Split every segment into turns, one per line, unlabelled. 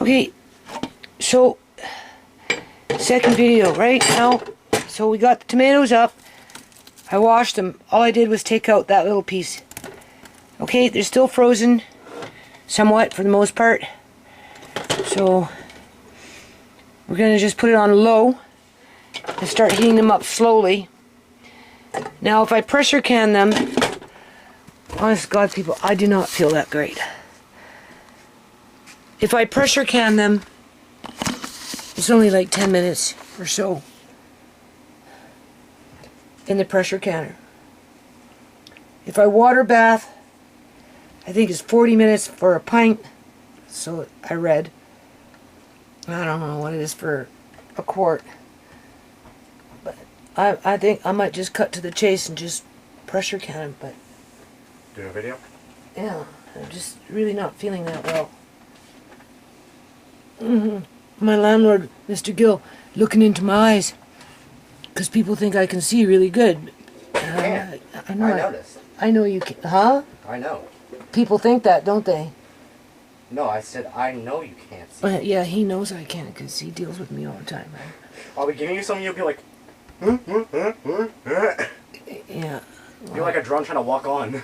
Okay, so second video right now. So we got the tomatoes up. I washed them. All I did was take out that little piece. Okay, they're still frozen somewhat for the most part. So we're going to just put it on low and start heating them up slowly. Now if I pressure can them, honest to God people, I do not feel that great. If I pressure can them, it's only like 10 minutes or so in the pressure canner. If I water bath, I think it's 40 minutes for a pint. So I read. I don't know what it is for a quart. But I think I might just cut to the chase and just pressure can them. But
do a video?
Yeah, I'm just really not feeling that well. My landlord, Mr. Gill, looking into my eyes. Because people think I can see really good.
I
know.
I noticed.
I know you can. Huh?
I know.
People think that, don't they?
No, I said I know you can't see.
Yeah, he knows I can because he deals with me all the time, right?
I'll be giving you something, you'll be like...
Yeah.
You're like a drone trying to walk on.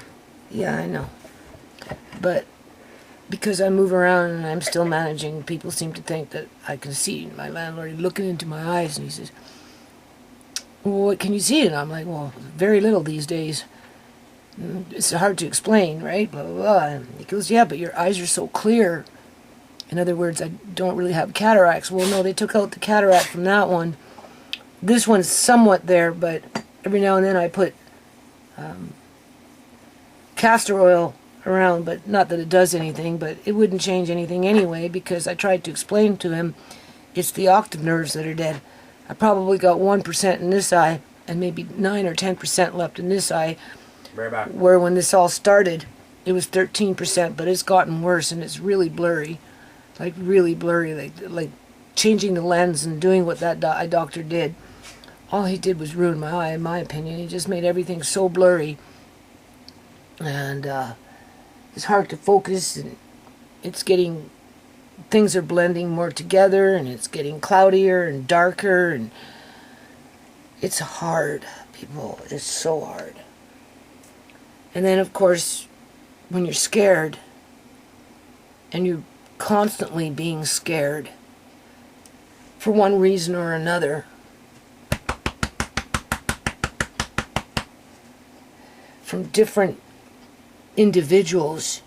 Yeah, I know. But because I move around and I'm still managing, people seem to think that I can see. My landlord looking into my eyes and he says, well, what can you see? And I'm like, well, very little these days. It's hard to explain, right? Blah, blah, blah. And he goes, yeah, but your eyes are so clear. In other words, I don't really have cataracts. Well, no, they took out the cataract from that one. This one's somewhat there, but every now and then I put castor oil around, but not that it does anything, but it wouldn't change anything anyway, because I tried to explain to him it's the octave nerves that are dead. I probably got 1% in this eye and maybe 9 or 10% left in this eye.
Right back.
Where when this all started, it was 13%, but it's gotten worse and it's really blurry. Like really blurry, like changing the lens and doing what that eye doctor did. All he did was ruin my eye, in my opinion. He just made everything so blurry. And it's hard to focus, and it's getting... Things are blending more together, and it's getting cloudier and darker, and it's hard, people. It's so hard. And then, of course, when you're scared, and you're constantly being scared, for one reason or another, from different individuals,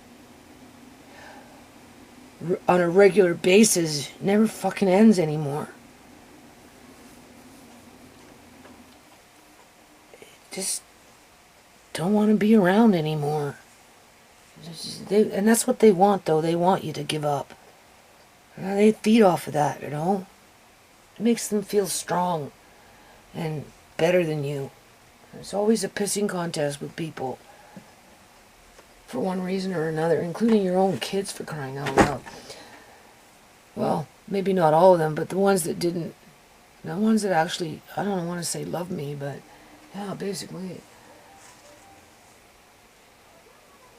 on a regular basis, it never fucking ends anymore. Just don't want to be around anymore. And that's what they want, though. They want you to give up. They feed off of that, you know. It makes them feel strong and better than you. It's always a pissing contest with people. For one reason or another, including your own kids, for crying out loud. Well, maybe not all of them, but the ones that didn't, the ones that actually, I don't want to say love me, but yeah, basically,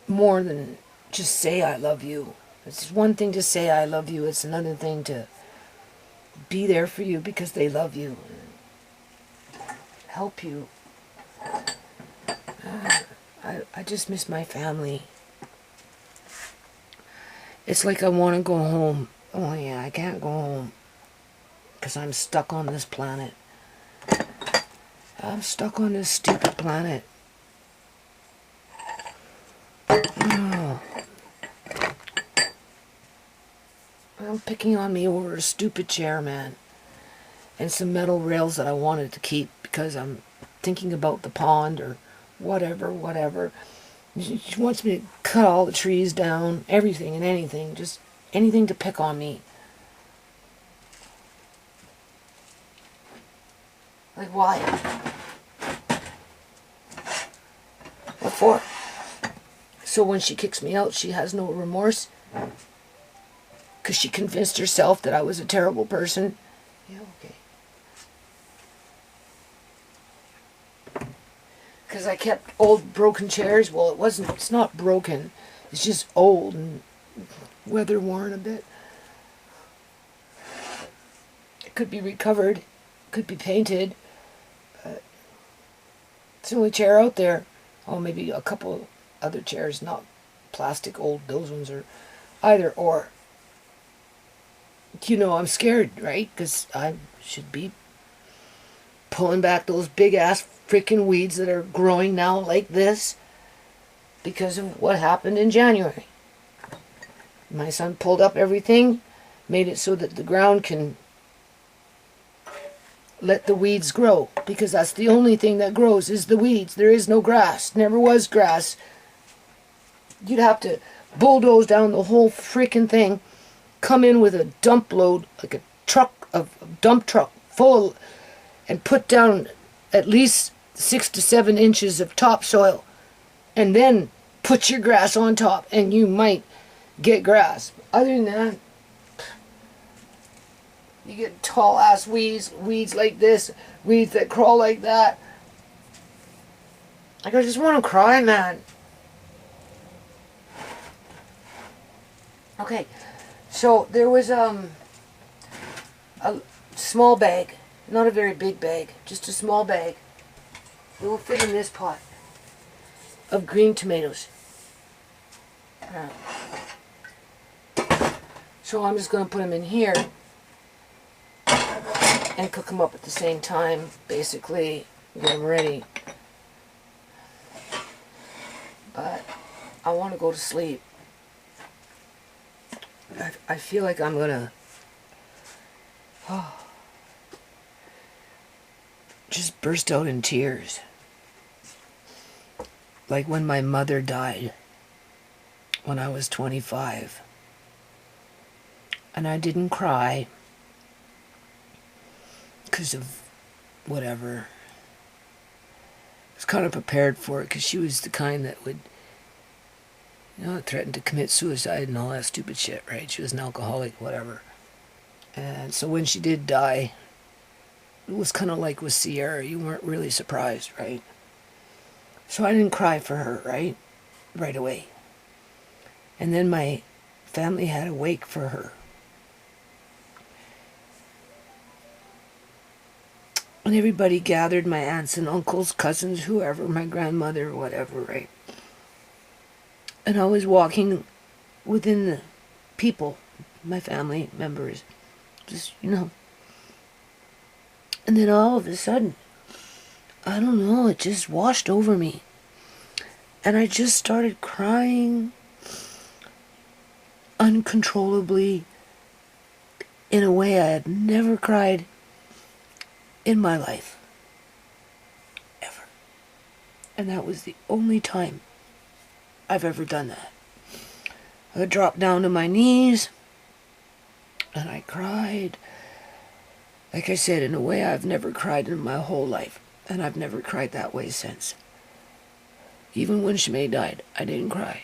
more than just say I love you. It's one thing to say I love you, it's another thing to be there for you because they love you, help you. I just miss my family. It's like I want to go home. Oh yeah, I can't go home. Because I'm stuck on this planet. I'm stuck on this stupid planet. Oh. I'm picking on me over a stupid chair, man. And some metal rails that I wanted to keep because I'm thinking about the pond or whatever. She wants me to cut all the trees down, everything and anything, just anything to pick on me. Like, why? What for? So when she kicks me out, she has no remorse? Because she convinced herself that I was a terrible person? Yeah, okay. Because I kept old broken chairs. Well, it's not broken. It's just old and weather worn a bit. could be recovered, could be painted. It's the only chair out there. Oh, maybe a couple other chairs, not plastic old, those ones are either or. You know, I'm scared, right? Because I should be pulling back those big ass freaking weeds that are growing now like this because of what happened in January. My son pulled up everything, made it so that the ground can let the weeds grow, because that's the only thing that grows is the weeds. There is no grass. Never was grass. You'd have to bulldoze down the whole freaking thing, come in with a dump load, like a truck, a dump truck full, and put down at least 6 to 7 inches of topsoil, and then put your grass on top, and you might get grass. Other than that, you get tall ass weeds like this, weeds that crawl like that. Like, I just want to cry, man. Okay, so there was a small bag, not a very big bag, just a small bag. It will fit in this pot of green tomatoes. So I'm just going to put them in here and cook them up at the same time, basically, get them ready. But I want to go to sleep. I feel like I'm gonna just burst out in tears. Like when my mother died when I was 25. And I didn't cry because of whatever. I was kind of prepared for it because she was the kind that would, threaten to commit suicide and all that stupid shit, right? She was an alcoholic, whatever. And so when she did die, it was kind of like with Sierra. You weren't really surprised, right? So I didn't cry for her, right away. And then my family had a wake for her. And everybody gathered, my aunts and uncles, cousins, whoever, my grandmother, whatever, right? And I was walking within the people, my family members, just, And then all of a sudden, I don't know, it just washed over me. And I just started crying uncontrollably in a way I had never cried in my life. Ever. And that was the only time I've ever done that. I dropped down to my knees and I cried. Like I said, in a way I've never cried in my whole life. And I've never cried that way since. Even when Shimei died, I didn't cry.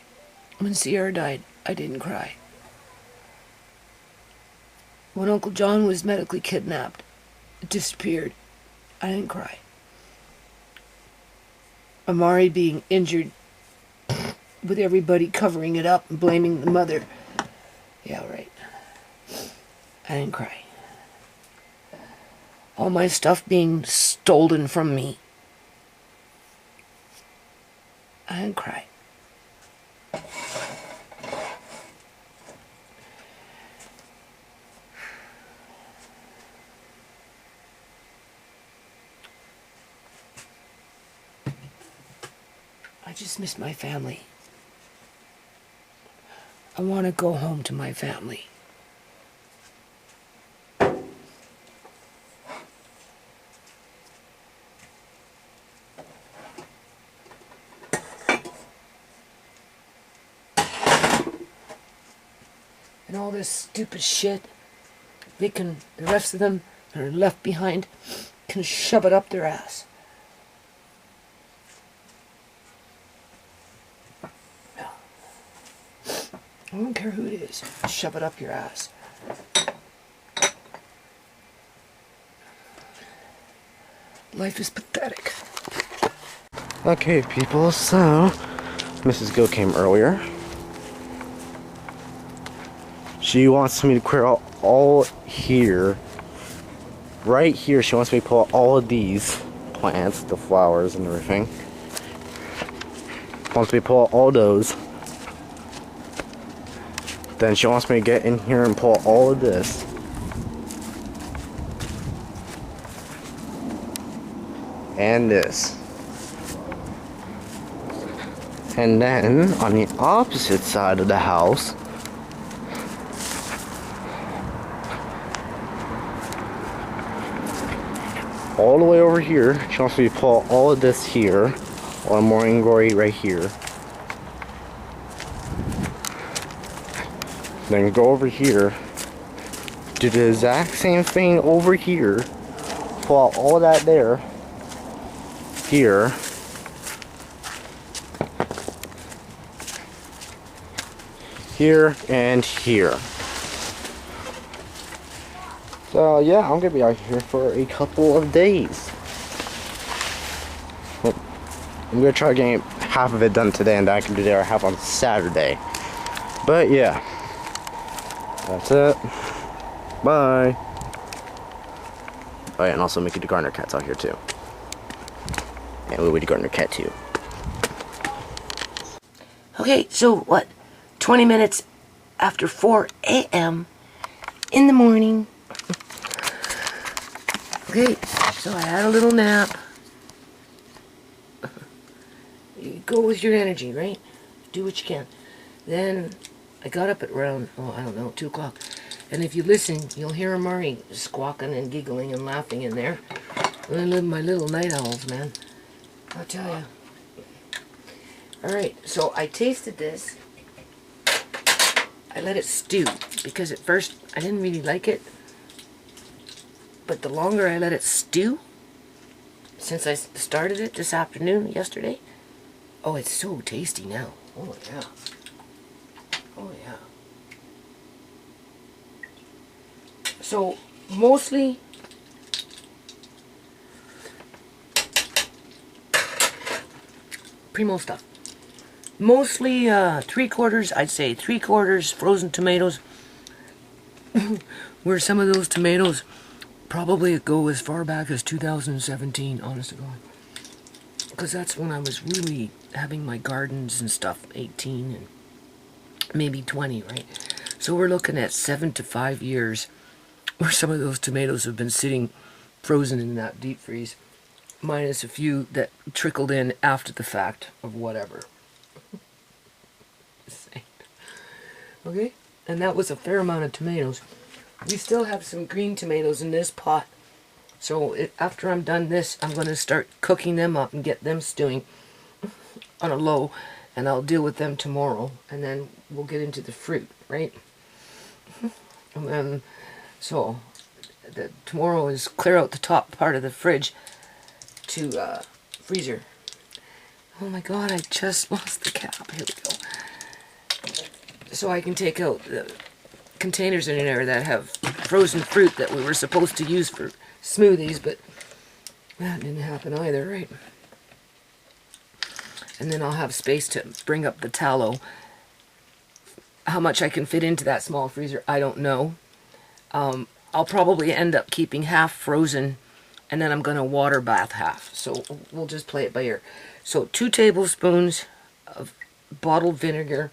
When Sierra died, I didn't cry. When Uncle John was medically kidnapped, disappeared, I didn't cry. Amari being injured, with everybody covering it up and blaming the mother. Yeah, right. I didn't cry. All my stuff being stolen from me. I didn't cry. I just miss my family. I want to go home to my family. And all this stupid shit, the rest of them that are left behind, can shove it up their ass. I don't care who it is. Shove it up your ass. Life is pathetic.
Okay, people, so Mrs. Gill came earlier. She wants me to clear out all here right here, she wants me to pull all of these plants, the flowers and everything. Wants me to pull all those. Then she wants me to get in here and pull all of this. And this. And then on the opposite side of the house, all the way over here, she wants me to pull all of this here, or morning glory right here. Then go over here, do the exact same thing over here, pull out all of that there, here, here, and here. So yeah, I'm gonna be out here for a couple of days. Well, I'm gonna try getting half of it done today, and then I can do the other half on Saturday. But yeah, that's it. Bye. Oh yeah, and also Mickey the Gardener Cat's out here too. And Louie the Gardener Cat too.
Okay, so what? 20 minutes after 4 a.m. in the morning. Okay, so I had a little nap. You go with your energy, right? Do what you can. Then I got up at around, I don't know, 2 o'clock. And if you listen, you'll hear Murray squawking and giggling and laughing in there. And I live my little night owls, man. I'll tell you. Alright, so I tasted this. I let it stew, because at first I didn't really like it. But the longer I let it stew, since I started it this afternoon, yesterday, oh, it's so tasty now. Oh, yeah. Oh, yeah. So, mostly, primo stuff. Mostly 3/4, I'd say 3/4 frozen tomatoes. Where some of those tomatoes probably go as far back as 2017, honest to God. Because that's when I was really having my gardens and stuff, 18 and maybe 20, right? So we're looking at 7 to 5 years where some of those tomatoes have been sitting frozen in that deep freeze, minus a few that trickled in after the fact of whatever. Okay? And that was a fair amount of tomatoes. We still have some green tomatoes in this pot. So after I'm done this, I'm going to start cooking them up and get them stewing on a low. And I'll deal with them tomorrow. And then we'll get into the fruit, right? And then, so, tomorrow is clear out the top part of the fridge to freezer. Oh my God, I just lost the cap. Here we go. So I can take out the containers in there that have frozen fruit that we were supposed to use for smoothies, but that didn't happen either, right? And then I'll have space to bring up the tallow. How much I can fit into that small freezer, I don't know. I'll probably end up keeping half frozen, and then I'm going to water bath half. So we'll just play it by ear. So 2 tablespoons of bottled vinegar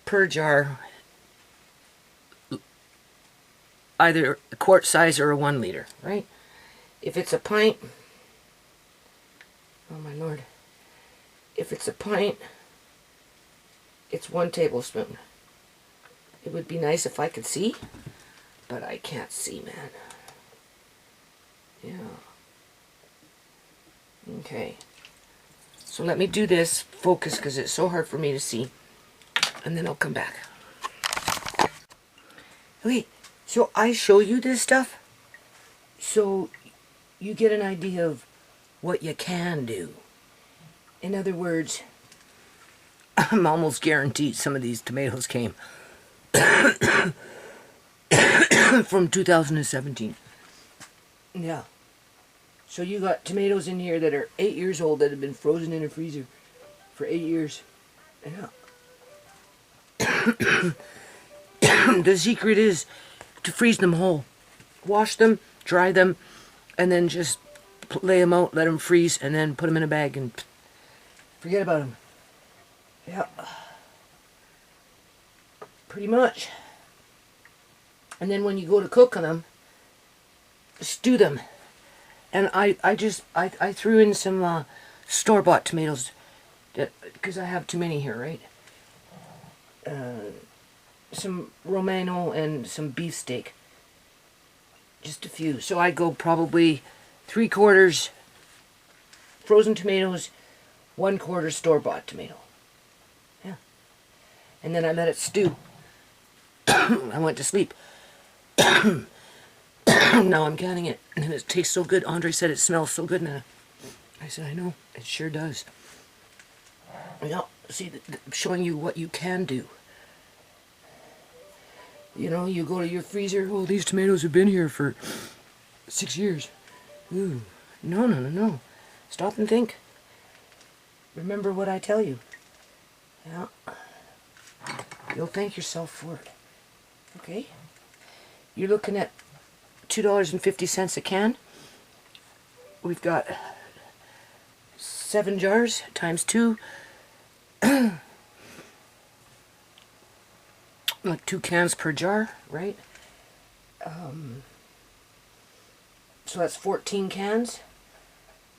per jar, either a quart size or a 1 liter, right? If it's a pint, oh my Lord, if it's a pint, it's 1 tablespoon. It would be nice if I could see, but I can't see, man. Yeah. Okay. So let me do this, focus, because it's so hard for me to see, and then I'll come back. Okay, so I show you this stuff so you get an idea of what you can do. In other words, I'm almost guaranteed some of these tomatoes came from 2017. Yeah. So you got tomatoes in here that are 8 years old that have been frozen in a freezer for 8 years. Yeah. The secret is to freeze them whole. Wash them, dry them, and then just lay them out, let them freeze, and then put them in a bag and forget about them. Yeah, pretty much. And then when you go to cook on them, stew them. And I threw in some store-bought tomatoes because I have too many here, right? Some Romano and some beefsteak. Just a few. So I go probably 3/4 frozen tomatoes, 1/4 store-bought tomato. Yeah. And then I let it stew. I went to sleep. Now I'm canning it, and it tastes so good. Andre said it smells so good now. I said, I know, it sure does. Yeah, see, showing you what you can do. You know, you go to your freezer, oh, these tomatoes have been here for 6 years. Ooh, no. Stop and think. Remember what I tell you. Yeah. You'll thank yourself for it. Okay? You're looking at $2.50 a can. We've got 7 jars times 2. Like 2 cans per jar, right? So that's 14 cans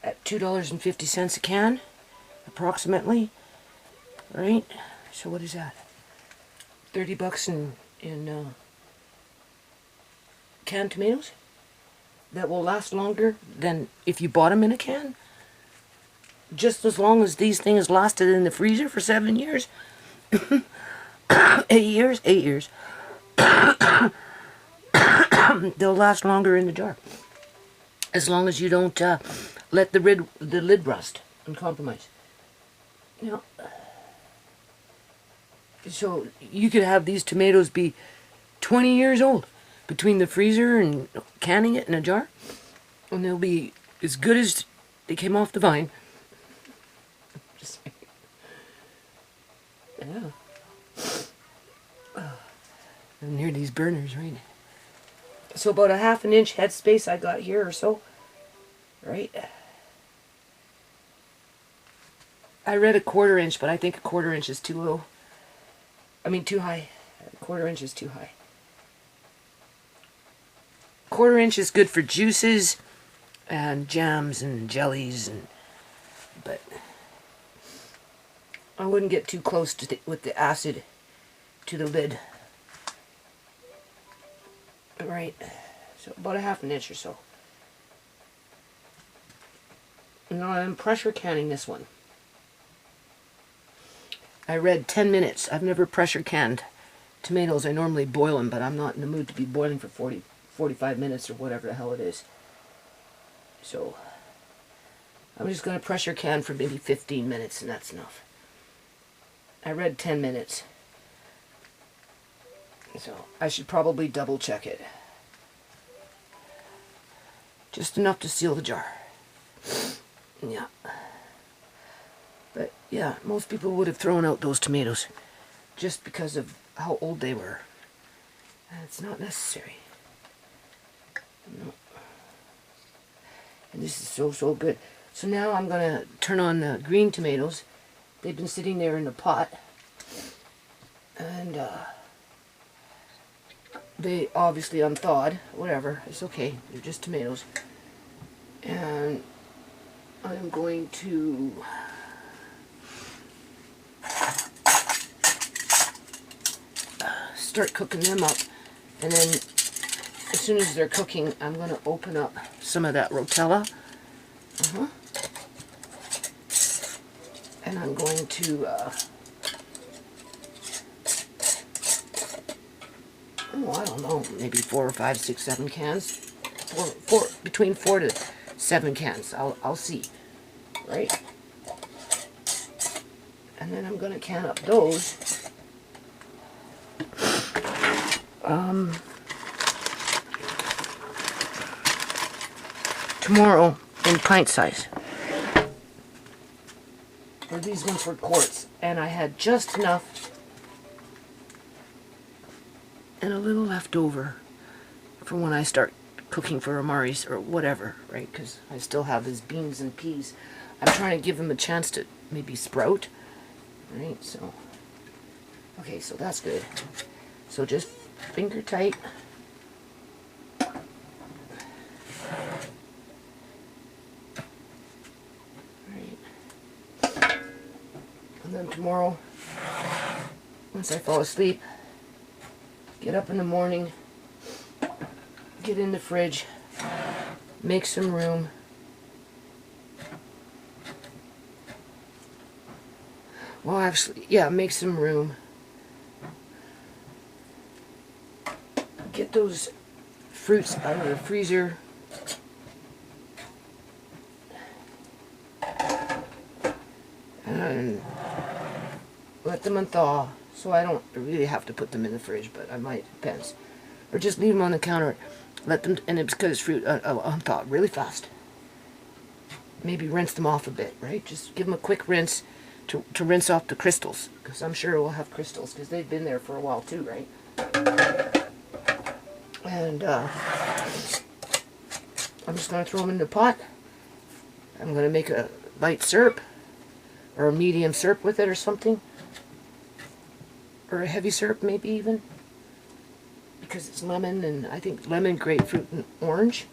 at $2.50 a can, approximately, right? So what is that? $30 in canned tomatoes that will last longer than if you bought them in a can. Just as long as these things lasted in the freezer for 7 years. 8 years. They'll last longer in the jar. As long as you don't let the lid rust and compromise. You know, so you could have these tomatoes be 20 years old between the freezer and canning it in a jar, and they'll be as good as they came off the vine. Just yeah. And near these burners, right? So about a 1/2 inch headspace I got here or so, right? I read a 1/4 inch, but I think a 1/4 inch is too low. I mean, too high. A 1/4 inch is too high. 1/4 inch is good for juices and jams and jellies, but I wouldn't get too close to with the acid to the lid. Right, so about a 1/2 inch or so. Now I'm pressure canning this one. I read 10 minutes. I've never pressure canned tomatoes. I normally boil them, but I'm not in the mood to be boiling for 45 minutes or whatever the hell it is. So I'm just going to pressure can for maybe 15 minutes, and that's enough. I read 10 minutes. So I should probably double check it. Just enough to seal the jar. Yeah. But yeah, most people would have thrown out those tomatoes just because of how old they were. And it's not necessary. No. And this is so good. So now I'm going to turn on the green tomatoes. They've been sitting there in the pot. And they obviously unthawed. Whatever, it's okay. They're just tomatoes. And I'm going to start cooking them up. And then as soon as they're cooking, I'm going to open up some of that rotella. And I'm going to I don't know, maybe 4 or 5, 6, 7 cans. Between 4 to 7 cans. I'll see. Right? And then I'm going to can up those. Tomorrow in pint size. Or these ones were quarts. And I had just enough and a little left over for when I start cooking for Amari's or whatever, right? Because I still have his beans and peas. I'm trying to give him a chance to maybe sprout, right? So, okay, so that's good. So just finger tight. Right. And then tomorrow, once I fall asleep, get up in the morning, get in the fridge, make some room. Well, actually, yeah, make some room. Get those fruits out of the freezer. And let them unthaw. So I don't really have to put them in the fridge, but I might, depends. Or just leave them on the counter. Let them, and it's because fruit unthaw really fast. Maybe rinse them off a bit, right? Just give them a quick rinse to rinse off the crystals, because I'm sure we'll have crystals, because they've been there for a while too, right? And I'm just going to throw them in the pot. I'm going to make a light syrup, or a medium syrup with it or something. Or a heavy syrup maybe even. Because it's lemon, and I think lemon, grapefruit, and orange.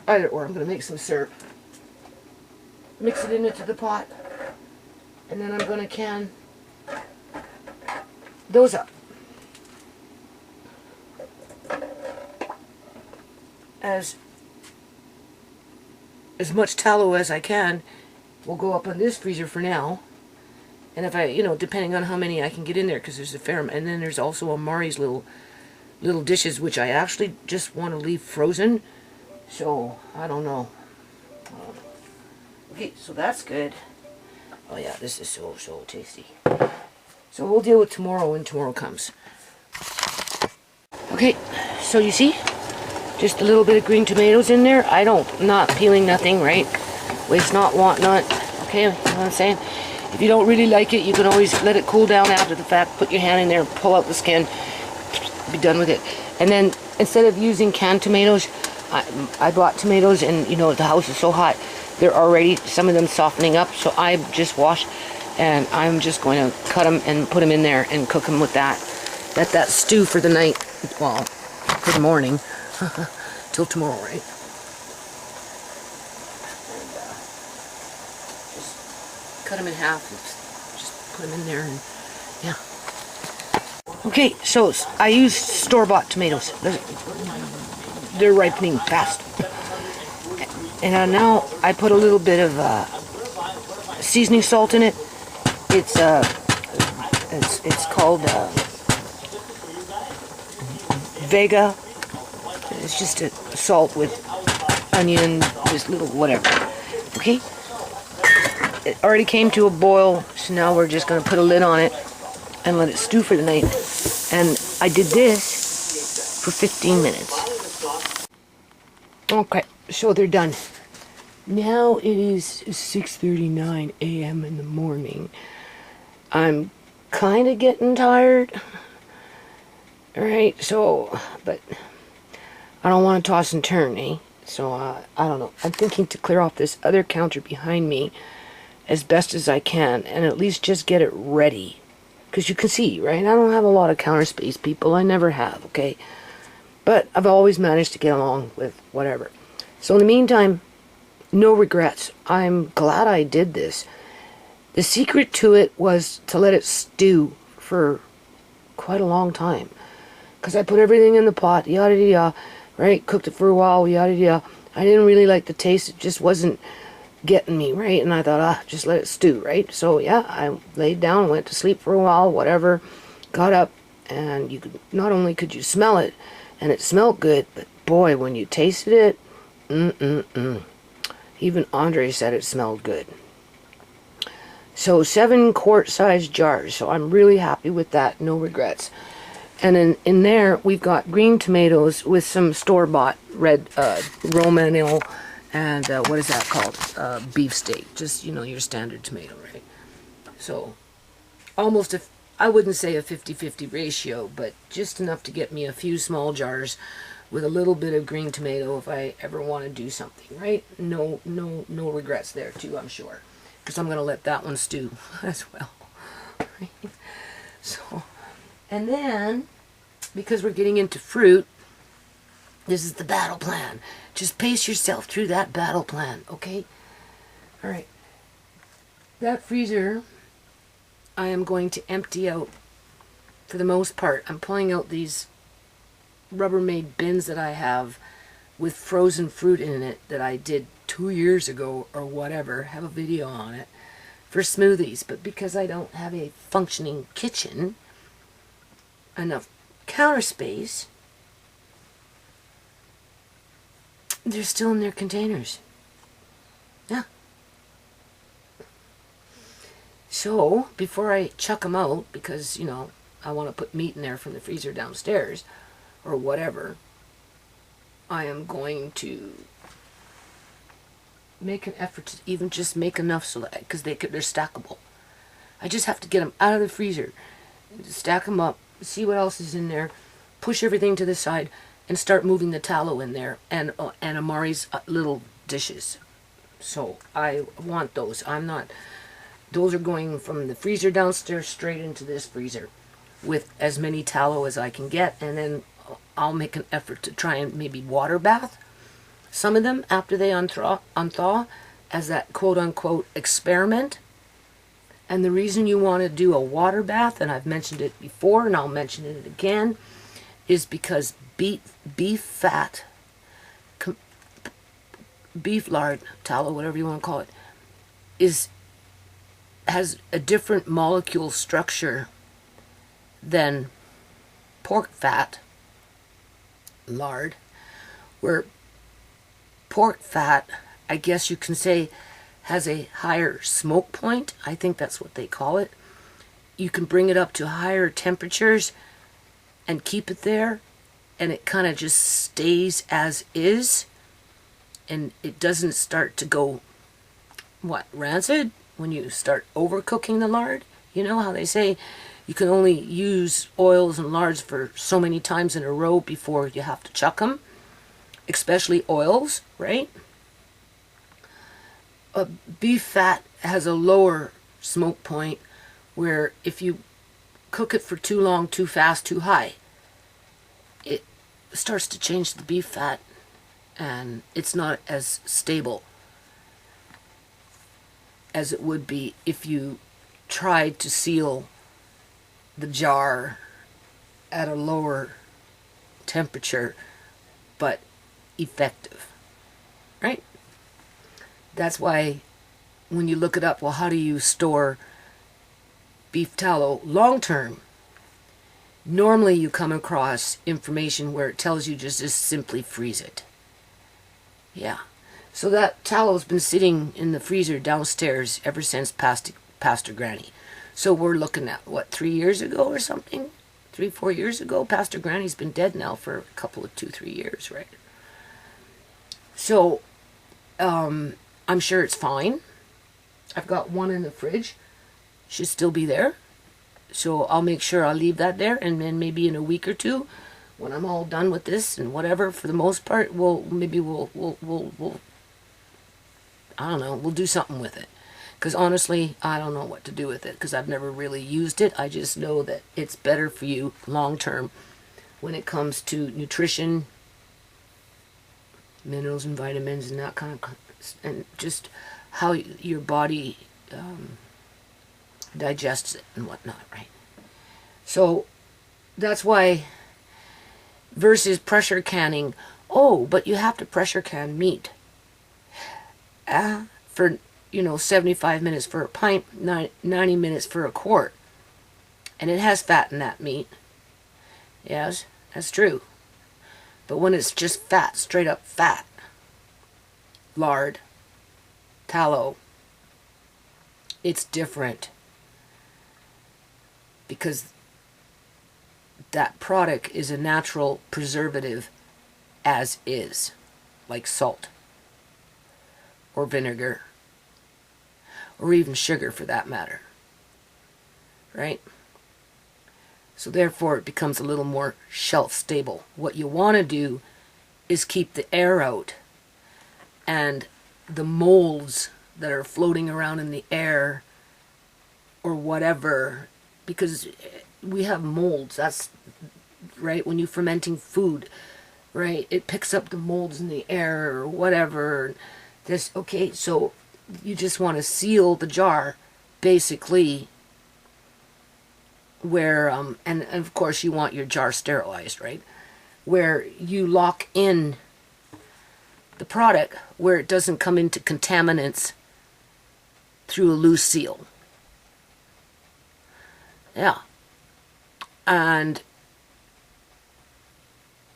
Either or, I'm going to make some syrup. Mix it into the pot. And then I'm going to can those up. As much tallow as I can will go up on this freezer for now. And if I, you know, depending on how many I can get in there, because there's a fair amount. And then there's also Amari's little dishes, which I actually just want to leave frozen. So, I don't know. Okay, so that's good. Oh yeah, this is so tasty. So we'll deal with tomorrow when tomorrow comes. Okay, so you see? Just a little bit of green tomatoes in there. Not peeling nothing, right? Waste not, want not. Okay, you know what I'm saying? If you don't really like it, you can always let it cool down after the fact. Put your hand in there, pull out the skin, be done with it. And then instead of using canned tomatoes, I bought tomatoes, and you know the house is so hot. They're already, some of them softening up. So I just washed, and I'm just going to cut them and put them in there and cook them with that. Let that stew for the night. Well, for the morning. Till tomorrow, right? And just cut them in half and just put them in there, and yeah. Okay, so I use store-bought tomatoes. They're ripening fast. And now I put a little bit of seasoning salt in it. It's called Vega. It's just a salt with onion, just little whatever. Okay? It already came to a boil, so now we're just going to put a lid on it and let it stew for the night. And I did this for 15 minutes. Okay, so they're done. Now it is 6:39 a.m. in the morning. I'm kind of getting tired. Alright, so, but I don't want to toss and turn, eh? So, I don't know. I'm thinking to clear off this other counter behind me as best as I can, and at least just get it ready. Because you can see, right? I don't have a lot of counter space, people. I never have, okay? But I've always managed to get along with whatever. So in the meantime, no regrets. I'm glad I did this. The secret to it was to let it stew for quite a long time. Because I put everything in the pot, yada yada, right? Cooked it for a while, yada yada. I didn't really like the taste. It just wasn't getting me, right? And I thought, just let it stew, right? So yeah, I laid down, went to sleep for a while, whatever. Got up, and you could, not only could you smell it, and it smelled good, but boy, when you tasted it, even Andre said it smelled good. So 7 quart-sized jars. So I'm really happy with that. No regrets. And in there, we've got green tomatoes with some store-bought red Romanil and what is that called? Beefsteak. Just, you know, your standard tomato, right? So almost, I wouldn't say a 50-50 ratio, but just enough to get me a few small jars with a little bit of green tomato if I ever want to do something, right? No regrets there too, I'm sure, because I'm going to let that one stew as well. Right? So, and then, because we're getting into fruit, this is the battle plan. Just pace yourself through that battle plan, okay? All right. That freezer, I am going to empty out for the most part. I'm pulling out these Rubbermaid bins that I have with frozen fruit in it that I did 2 years ago or whatever. Have a video on it for smoothies. But because I don't have a functioning kitchen, enough counter space, they're still in their containers. Yeah. So, before I chuck them out, because, you know, I want to put meat in there from the freezer downstairs, or whatever, I am going to make an effort to even just make enough so that, because they're stackable. I just have to get them out of the freezer, stack them up, see what else is in there, push everything to the side, and start moving the tallow in there, and Amari's little dishes. So I want those. Those are going from the freezer downstairs straight into this freezer with as many tallow as I can get, and then I'll make an effort to try and maybe water bath some of them after they unthaw as that quote-unquote experiment. And the reason you want to do a water bath, and I've mentioned it before and I'll mention it again, is because beef fat, beef lard, tallow, whatever you want to call it, has a different molecule structure than pork fat, lard, where pork fat, I guess you can say, has a higher smoke point. I think that's what they call it. You can bring it up to higher temperatures and keep it there, and it kind of just stays as is, and it doesn't start to go, rancid when you start overcooking the lard. You know how they say you can only use oils and lards for so many times in a row before you have to chuck them, especially oils, right? Beef fat has a lower smoke point, where if you cook it for too long, too fast, too high, it starts to change the beef fat, and it's not as stable as it would be if you tried to seal the jar at a lower temperature but effective, right? That's why when you look it up, well, how do you store beef tallow long term? Normally you come across information where it tells you just simply freeze it. Yeah. So that tallow's been sitting in the freezer downstairs ever since Pastor Granny. So we're looking at, 3 years ago or something? 3-4 years ago? Pastor Granny's been dead now for a couple of 2-3 years, right? So, I'm sure it's fine. I've got one in the fridge. Should still be there. So I'll make sure I'll leave that there, and then maybe in a week or two, when I'm all done with this and whatever, for the most part, we'll I don't know, we'll do something with it. Because honestly, I don't know what to do with it, because I've never really used it. I just know that it's better for you long term when it comes to nutrition, minerals and vitamins and that kind of, and just how your body digests it and whatnot, right? So that's why, versus pressure canning, but you have to pressure can meat for 75 minutes for a pint, 90 minutes for a quart, and it has fat in that meat. Yes, that's true. But when it's just fat, straight up fat, lard, tallow, it's different, because that product is a natural preservative as is, like salt or vinegar or even sugar for that matter, right? So therefore it becomes a little more shelf stable. What you want to do is keep the air out, and the molds that are floating around in the air or whatever, because we have molds. That's right, when you're fermenting food, right, it picks up the molds in the air or whatever. This, okay, so you just want to seal the jar, basically, where and of course you want your jar sterilized, right, where you lock in the product where it doesn't come into contaminants through a loose seal. Yeah. And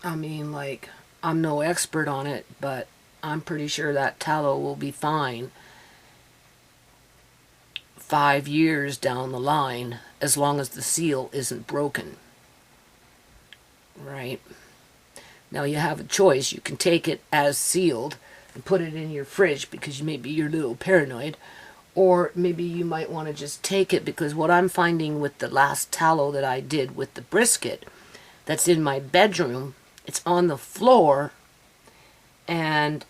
I mean, like, I'm no expert on it, but I'm pretty sure that tallow will be fine 5 years down the line, as long as the seal isn't broken. Right? Now you have a choice. You can take it as sealed and put it in your fridge because maybe you're a little paranoid, or maybe you might want to just take it, because what I'm finding with the last tallow that I did with the brisket that's in my bedroom, it's on the floor, and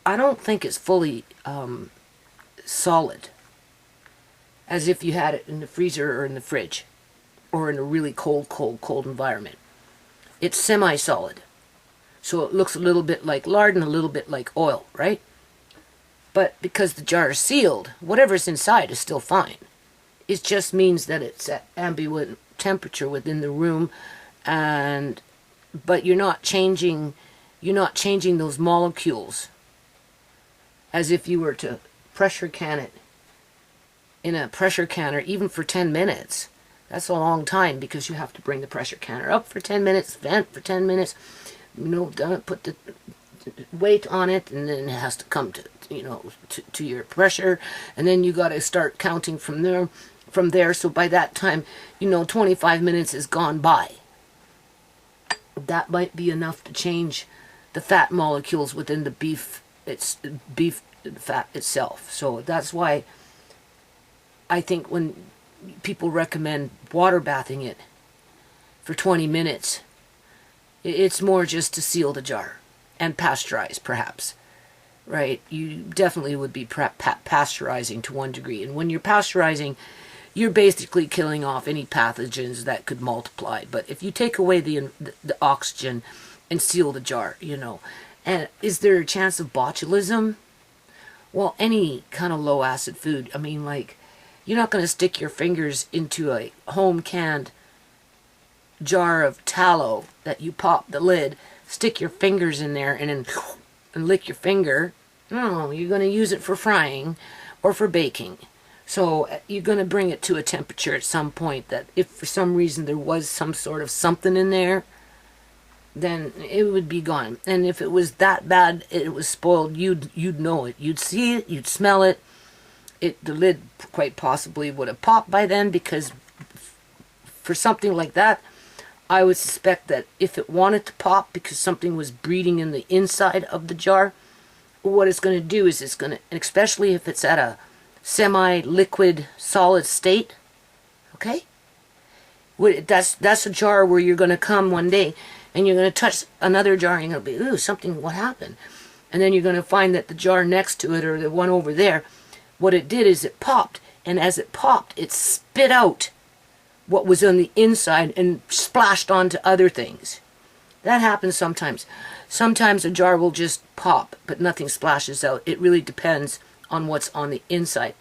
I don't think it's fully solid, as if you had it in the freezer or in the fridge or in a really cold environment. It's semi-solid, so it looks a little bit like lard and a little bit like oil, right? But because the jar is sealed, whatever's inside is still fine. It just means that it's at ambient temperature within the room, and but you're not changing those molecules as if you were to pressure can it in a pressure canner, even for 10 minutes. That's a long time, because you have to bring the pressure canner up for 10 minutes, vent for 10 minutes, put the weight on it, and then it has to come to to your pressure, and then you got to start counting from there. So by that time, 25 minutes has gone by. That might be enough to change the fat molecules within the beef fat itself. So that's why I think when people recommend water bathing it for 20 minutes, it's more just to seal the jar and pasteurize, perhaps. Right? You definitely would be pasteurizing to one degree. And when you're pasteurizing, you're basically killing off any pathogens that could multiply. But if you take away the oxygen and seal the jar, and is there a chance of botulism? Well, any kind of low acid food, I mean, like, you're not going to stick your fingers into a home canned jar of tallow that you pop the lid, stick your fingers in there, and then lick your finger. No, you're going to use it for frying or for baking. So you're going to bring it to a temperature at some point that if for some reason there was some sort of something in there, then it would be gone. And if it was that bad, it was spoiled, you'd know it. You'd see it, you'd smell it. The lid quite possibly would have popped by then, because for something like that, I would suspect that if it wanted to pop because something was breeding in the inside of the jar, what it's going to do is it's going to, especially if it's at a semi-liquid solid state, okay? That's a jar where you're going to come one day and you're going to touch another jar and you're going to be, ooh, something, what happened? And then you're going to find that the jar next to it, or the one over there, what it did is it popped, and as it popped, it spit out what was on the inside and splashed onto other things. That happens sometimes. Sometimes a jar will just pop, but nothing splashes out. It really depends on what's on the inside.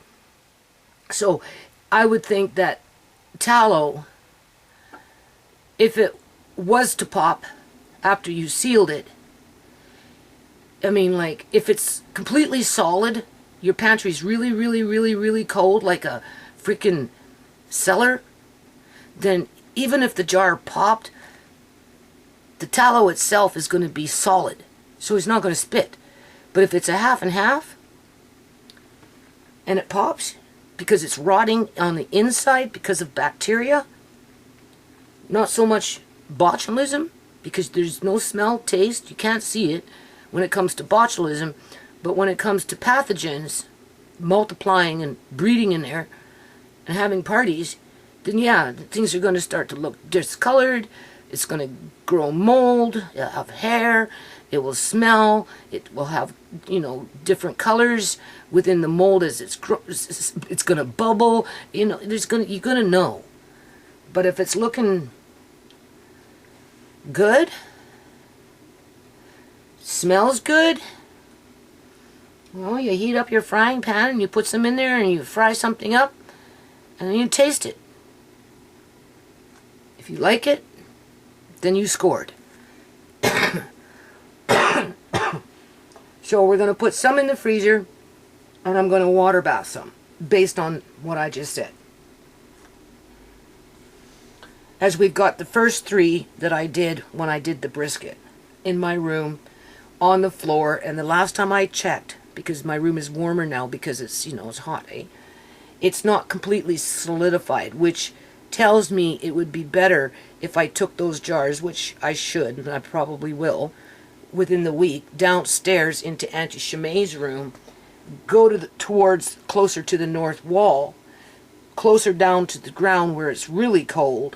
So I would think that tallow, if it was to pop after you sealed it, I mean, like, if it's completely solid, your pantry's really, really, really, really cold, like a freaking cellar, then even if the jar popped, the tallow itself is going to be solid, so it's not going to spit. But if it's a half and half, and it pops because it's rotting on the inside because of bacteria, not so much botulism, because there's no smell, taste, you can't see it when it comes to botulism, but when it comes to pathogens multiplying and breeding in there and having parties, then yeah, things are going to start to look discolored, It's going to grow mold, it'll have hair, it will smell, it will have, you know, different colors within the mold as it's going to bubble, you know, you're going to know. But if it's looking good, smells good, well, you heat up your frying pan and you put some in there and you fry something up and then you taste it. If you like it, then you scored. So we're going to put some in the freezer and I'm going to water bath some based on what I just said. As we've got the first 3 that I did when I did the brisket in my room on the floor, and the last time I checked, because my room is warmer now because it's, you know, it's hot, eh? It's not completely solidified, which tells me it would be better if I took those jars, which I should, and I probably will, within the week, downstairs into Auntie Shemai's room, go to towards closer to the north wall, closer down to the ground where it's really cold,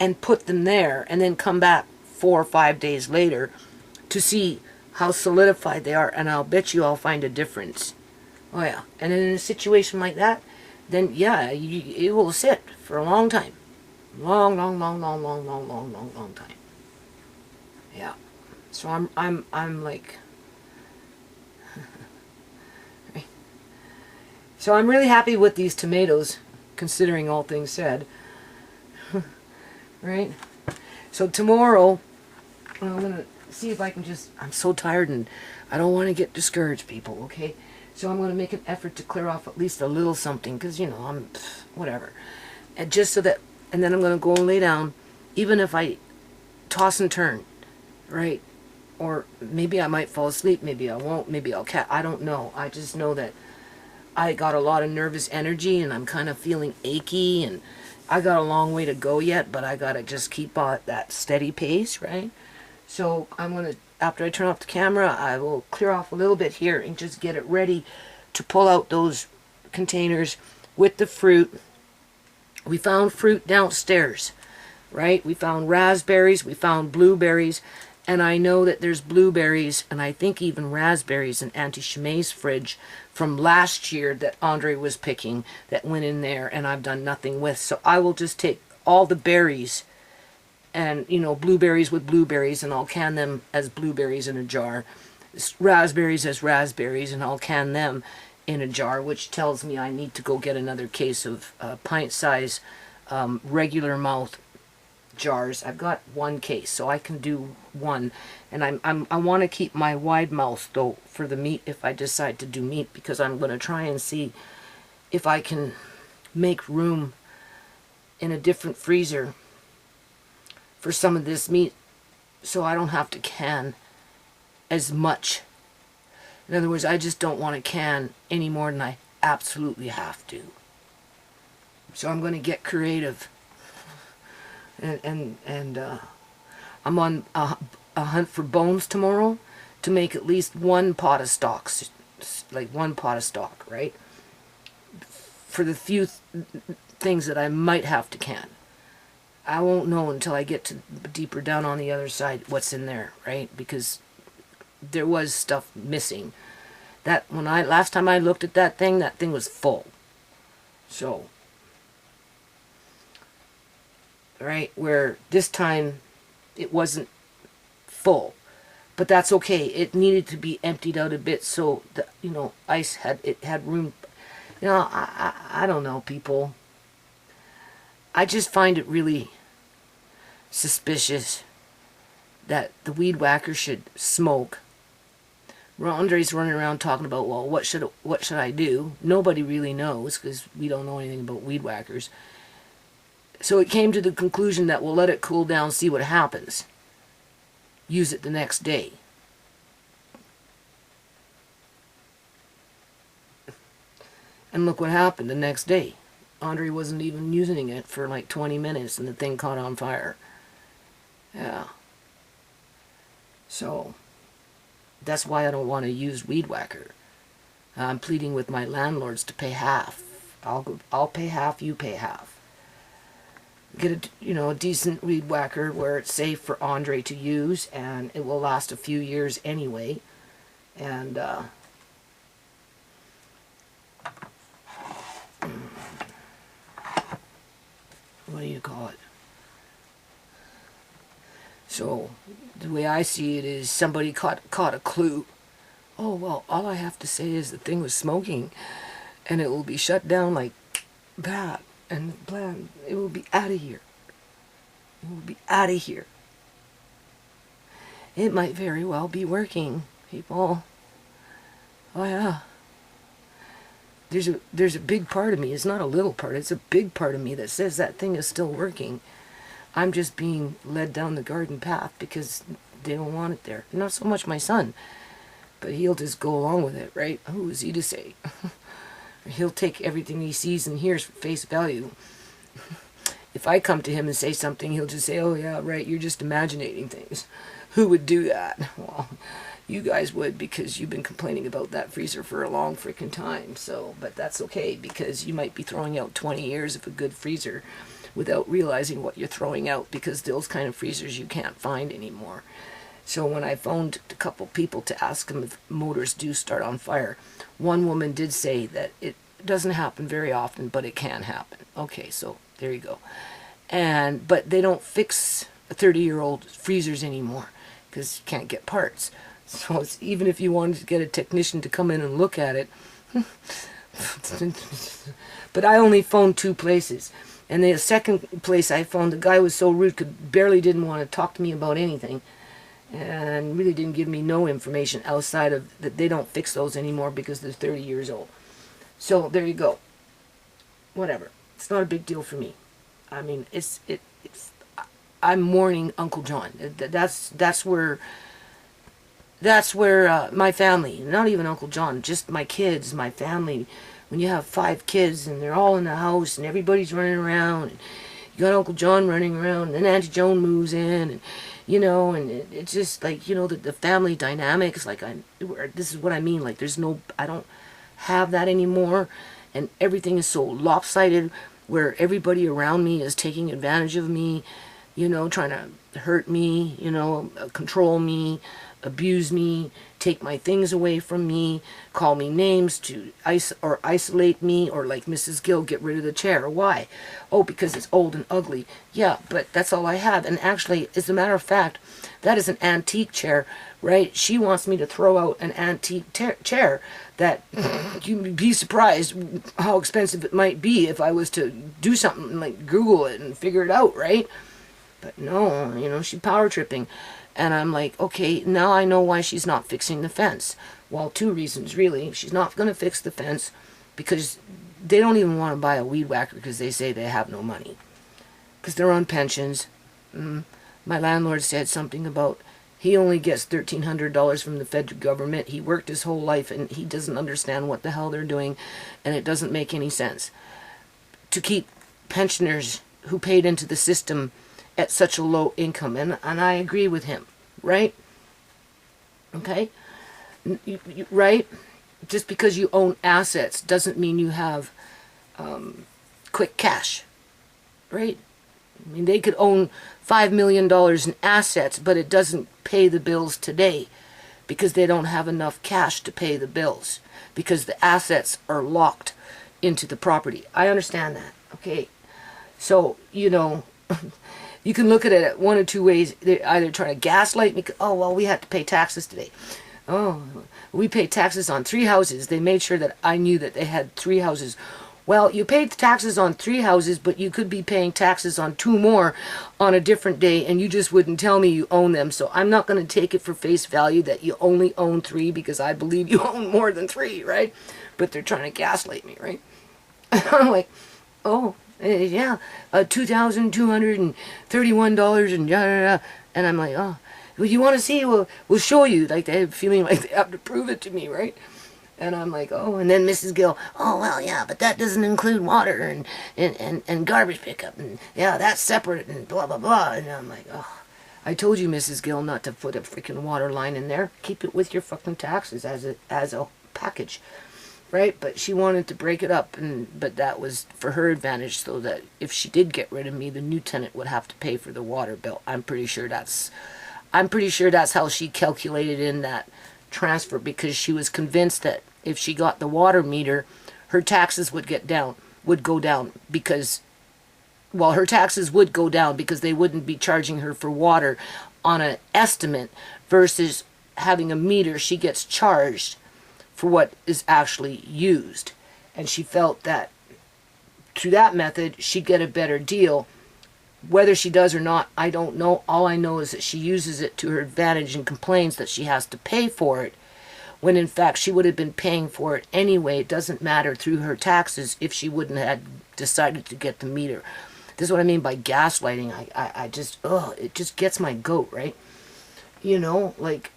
and put them there, and then come back 4 or 5 days later to see how solidified they are, and I'll bet you I'll find a difference. Oh yeah, and in a situation like that, then yeah, it will sit for a long time. Long time. Yeah. So I'm like, so I'm really happy with these tomatoes, considering all things said. Right? So tomorrow, I'm gonna see if I can just, I'm so tired and I don't want to get discouraged, people, okay? So I'm going to make an effort to clear off at least a little something, because, you know, I'm, whatever. And just so that, and then I'm going to go and lay down, even if I toss and turn, right? Or maybe I might fall asleep, maybe I won't, maybe I'll I don't know. I just know that I got a lot of nervous energy and I'm kind of feeling achy, and I got a long way to go yet, but I got to just keep that steady pace, right? So I'm going to, after I turn off the camera, I will clear off a little bit here and just get it ready to pull out those containers with the fruit. We found fruit downstairs, right? We found raspberries, we found blueberries, and I know that there's blueberries and I think even raspberries in Auntie Shemai's fridge from last year that Andre was picking that went in there and I've done nothing with. So I will just take all the berries and, you know, blueberries with blueberries, and I'll can them as blueberries in a jar. Raspberries as raspberries, and I'll can them in a jar, which tells me I need to go get another case of pint-size regular mouth jars. I've got 1 case, so I can do 1. And I want to keep my wide mouth, though, for the meat if I decide to do meat, because I'm going to try and see if I can make room in a different freezer for some of this meat so I don't have to can as much. In other words, I just don't want to can any more than I absolutely have to. So I'm going to get creative. And I'm on a hunt for bones tomorrow to make at least 1 pot of stock, like 1 pot of stock, right? For the few things that I might have to can. I won't know until I get to deeper down on the other side what's in there, right? Because there was stuff missing. That when last time I looked at that thing was full. So, right, where this time it wasn't full, but that's okay. It needed to be emptied out a bit so the, you know, ice had room. You know, I don't know, people. I just find it really suspicious that the weed whacker should smoke. Andre's running around talking about, well, what should I do? Nobody really knows because we don't know anything about weed whackers. So it came to the conclusion that we'll let it cool down, see what happens. Use it the next day. And look what happened the next day. Andre wasn't even using it for like 20 minutes and the thing caught on fire. Yeah. So, that's why I don't want to use weed whacker. I'm pleading with my landlords to pay half. I'll pay half, you pay half. get a decent weed whacker where it's safe for Andre to use, and it will last a few years anyway. And what do you call it? So the way I see it is somebody caught a clue. Oh well, all I have to say is the thing was smoking, and it will be shut down like that, and blam, it will be out of here. It will be out of here. It might very well be working, people. Oh yeah. There's a big part of me, it's not a little part, it's a big part of me that says that thing is still working. I'm just being led down the garden path because they don't want it there. Not so much my son, but he'll just go along with it, right? Who is he to say? He'll take everything he sees and hears for face value. If I come to him and say something, he'll just say, oh yeah, right, you're just imagining things. Who would do that? Well, you guys would, because you've been complaining about that freezer for a long freaking time. So, but that's okay, because you might be throwing out 20 years of a good freezer without realizing what you're throwing out, because those kind of freezers you can't find anymore. So when I phoned a couple people to ask them if motors do start on fire, one woman did say that it doesn't happen very often, but it can happen. Okay, so there you go. But they don't fix 30-year-old freezers anymore because you can't get parts. So it's, even if you wanted to get a technician to come in and look at it, but I only phoned 2 places. And the second place I phoned, the guy was so rude, barely didn't want to talk to me about anything, and really didn't give me no information outside of that they don't fix those anymore because they're 30 years old. So there you go. Whatever. It's not a big deal for me. I mean, it's I'm mourning Uncle John. That's where my family, not even Uncle John, just my kids, my family. When you have 5 kids and they're all in the house and everybody's running around, and you got Uncle John running around, and then Auntie Joan moves in, and and it's just like, the family dynamics, like this is what I mean, like I don't have that anymore, and everything is so lopsided where everybody around me is taking advantage of me, trying to hurt me, control me, abuse me, take my things away from me, call me names to isolate me, or like Mrs. Gill, get rid of the chair. Why? Oh, because it's old and ugly. Yeah, but that's all I have. And actually, as a matter of fact, that is an antique chair, right? She wants me to throw out an antique chair that you'd be surprised how expensive it might be if I was to do something like Google it and figure it out, right? But no, she's power tripping. And I'm like, okay, now I know why she's not fixing the fence. Well, 2 reasons, really. She's not going to fix the fence because they don't even want to buy a weed whacker because they say they have no money. Because they're on pensions. My landlord said something about he only gets $1,300 from the federal government. He worked his whole life and he doesn't understand what the hell they're doing, and it doesn't make any sense to keep pensioners who paid into the system at such a low income. And I agree with him, right? Okay? Right? Just because you own assets doesn't mean you have quick cash, right? I mean, they could own $5 million in assets, but it doesn't pay the bills today because they don't have enough cash to pay the bills because the assets are locked into the property. I understand that, okay? So, you can look at it 1 or 2 ways. They're either trying to gaslight me. Oh, well, we had to pay taxes today. Oh, we paid taxes on 3 houses. They made sure that I knew that they had 3 houses. Well, you paid taxes on 3 houses, but you could be paying taxes on 2 more on a different day, and you just wouldn't tell me you own them. So I'm not going to take it for face value that you only own 3 because I believe you own more than 3, right? But they're trying to gaslight me, right? I'm like, oh. Yeah, $2,231 and yada. And I'm like, oh, well, you want to see? We'll show you. Like, they have feeling like they have to prove it to me, right? And I'm like, oh, and then Mrs. Gill, oh, well, yeah, but that doesn't include water and garbage pickup, and yeah, that's separate, and blah, blah, blah. And I'm like, oh, I told you, Mrs. Gill, not to put a freaking water line in there. Keep it with your fucking taxes as a package. right? But she wanted to break it up, but that was for her advantage, so that if she did get rid of me, the new tenant would have to pay for the water bill. I'm pretty sure that's how she calculated in that transfer, because she was convinced that if she got the water meter, her taxes would go down because, well, her taxes would go down because they wouldn't be charging her for water on an estimate, versus having a meter, she gets charged for what is actually used. And she felt that through that method, she'd get a better deal. Whether she does or not, I don't know. All I know is that she uses it to her advantage and complains that she has to pay for it, when in fact she would have been paying for it anyway. It doesn't matter through her taxes if she wouldn't have decided to get the meter. This is what I mean by gaslighting. I just, it just gets my goat, right? You know, like,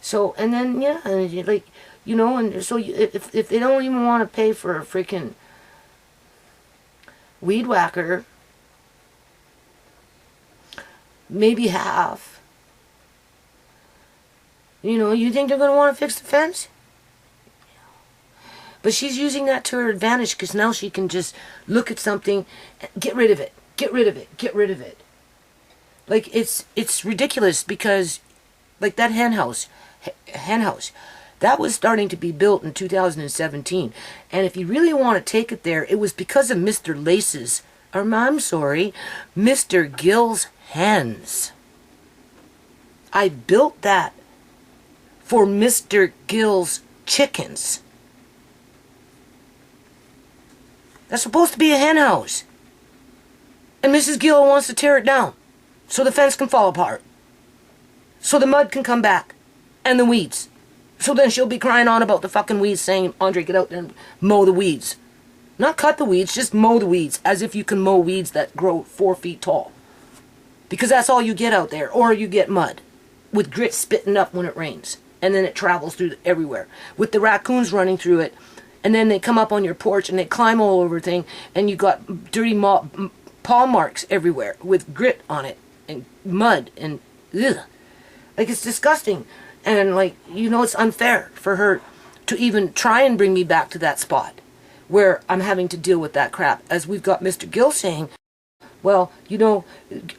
so, and then, yeah, like, you know, and so if they don't even want to pay for a freaking weed whacker, maybe half, you know, you think they're going to want to fix the fence? But she's using that to her advantage, because now she can just look at something, get rid of it, get rid of it, get rid of it. Like, it's ridiculous, because, like, that hen house, that was starting to be built in 2017. And if you really want to take it there, it was because of Mr. Lace's, or I'm sorry, Mr. Gill's hens. I built that for Mr. Gill's chickens. That's supposed to be a hen house. And Mrs. Gill wants to tear it down so the fence can fall apart, so the mud can come back, and the weeds. So then she'll be crying on about the fucking weeds, saying, Andre, get out there and mow the weeds. Not cut the weeds, just mow the weeds, as if you can mow weeds that grow 4 feet tall. Because that's all you get out there. Or you get mud with grit spitting up when it rains, and then it travels through everywhere with the raccoons running through it. And then they come up on your porch and they climb all over thing, and you got dirty paw marks everywhere with grit on it and mud and ugh. Like, it's disgusting. And, like, you know, it's unfair for her to even try and bring me back to that spot where I'm having to deal with that crap. As we've got Mr. Gill saying, well, you know,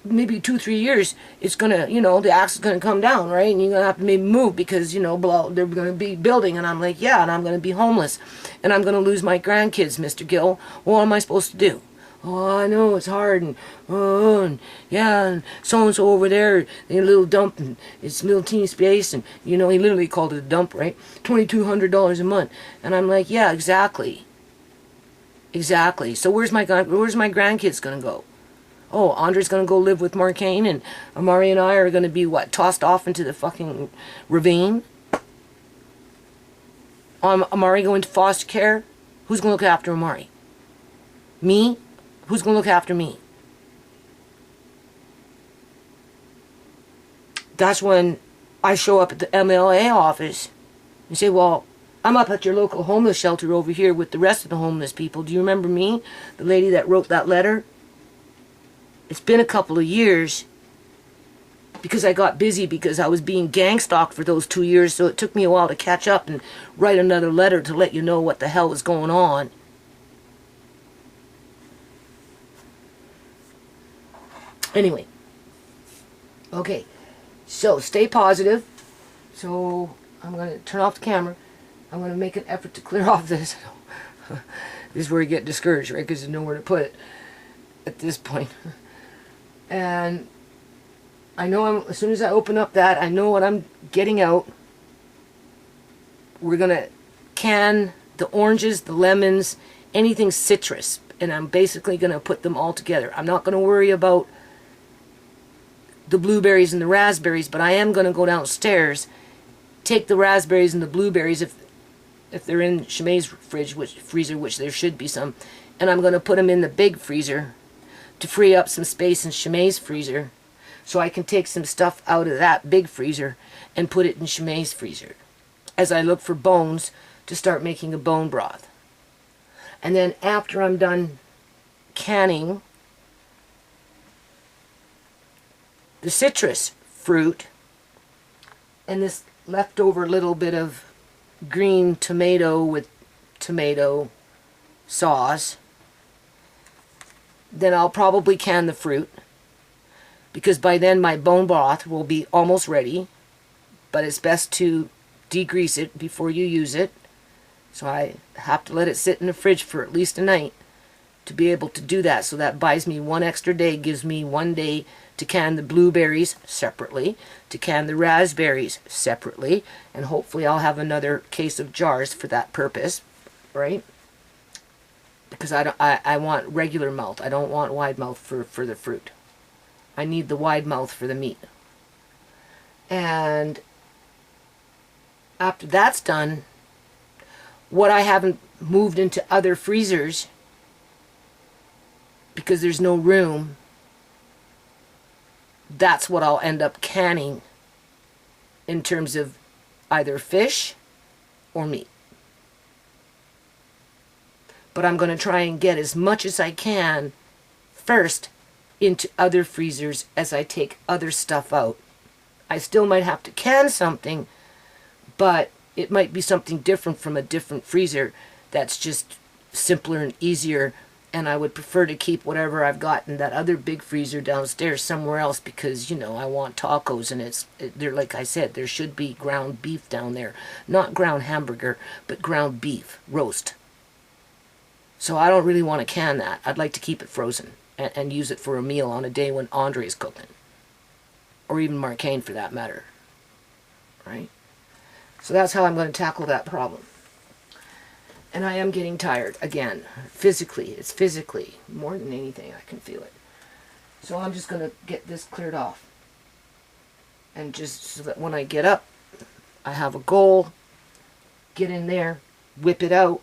maybe 2-3 years, it's gonna, you know, the axe is gonna come down, right? And you're gonna have to maybe move because, you know, they're gonna be building. And I'm like, yeah, and I'm gonna be homeless, and I'm gonna lose my grandkids, Mr. Gill. What am I supposed to do? Oh, I know it's hard, and yeah, and so over there, in a little dump, and it's a little teeny space, and you know, he literally called it a dump, right? $2,200 a month, and I'm like, yeah, exactly. So where's my grandkids gonna go? Oh, Andre's gonna go live with Marcane, and Amari and I are gonna be, what, tossed off into the fucking ravine? Amari going to foster care? Who's gonna look after Amari? Me? Who's gonna look after me? That's when I show up at the MLA office and say, well, I'm up at your local homeless shelter over here with the rest of the homeless people. Do you remember me? The lady that wrote that letter? It's been a couple of years because I got busy because I was being gang stalked for those 2 years, so it took me a while to catch up and write another letter to let you know what the hell was going on. Anyway. Okay. So, stay positive. So, I'm going to turn off the camera. I'm going to make an effort to clear off this. This is where you get discouraged, right? Because there's nowhere to put it at this point. And I know as soon as I open up that, I know what I'm getting out. We're going to can the oranges, the lemons, anything citrus. And I'm basically going to put them all together. I'm not going to worry about the blueberries and the raspberries, but I am going to go downstairs, take the raspberries and the blueberries, if they're in Shemai's freezer, which there should be some, and I'm going to put them in the big freezer to free up some space in Shemai's freezer, so I can take some stuff out of that big freezer and put it in Shemai's freezer, as I look for bones to start making a bone broth. And then after I'm done canning the citrus fruit and this leftover little bit of green tomato with tomato sauce. Then I'll probably can the fruit, because by then my bone broth will be almost ready, but it's best to degrease it before you use it. So I have to let it sit in the fridge for at least a night to be able to do that. So that buys me one extra day, gives me 1 day to can the blueberries separately, to can the raspberries separately, and hopefully I'll have another case of jars for that purpose, right? Because I want regular mouth. I don't want wide mouth for the fruit. I need the wide mouth for the meat. And after that's done, what I haven't moved into other freezers because there's no room, that's what I'll end up canning in terms of either fish or meat. But I'm going to try and get as much as I can first into other freezers as I take other stuff out. I still might have to can something, but it might be something different from a different freezer that's just simpler and easier, and I would prefer to keep whatever I've got in that other big freezer downstairs somewhere else because, you know, I want tacos, and they're like I said, there should be ground beef down there. Not ground hamburger, but ground beef, roast. So I don't really want to can that. I'd like to keep it frozen and use it for a meal on a day when Andre's cooking. Or even Marcaine for that matter. Right? So that's how I'm going to tackle that problem. And I am getting tired again. Physically. It's physically. More than anything, I can feel it. So I'm just going to get this cleared off. And just so that when I get up, I have a goal. Get in there. Whip it out.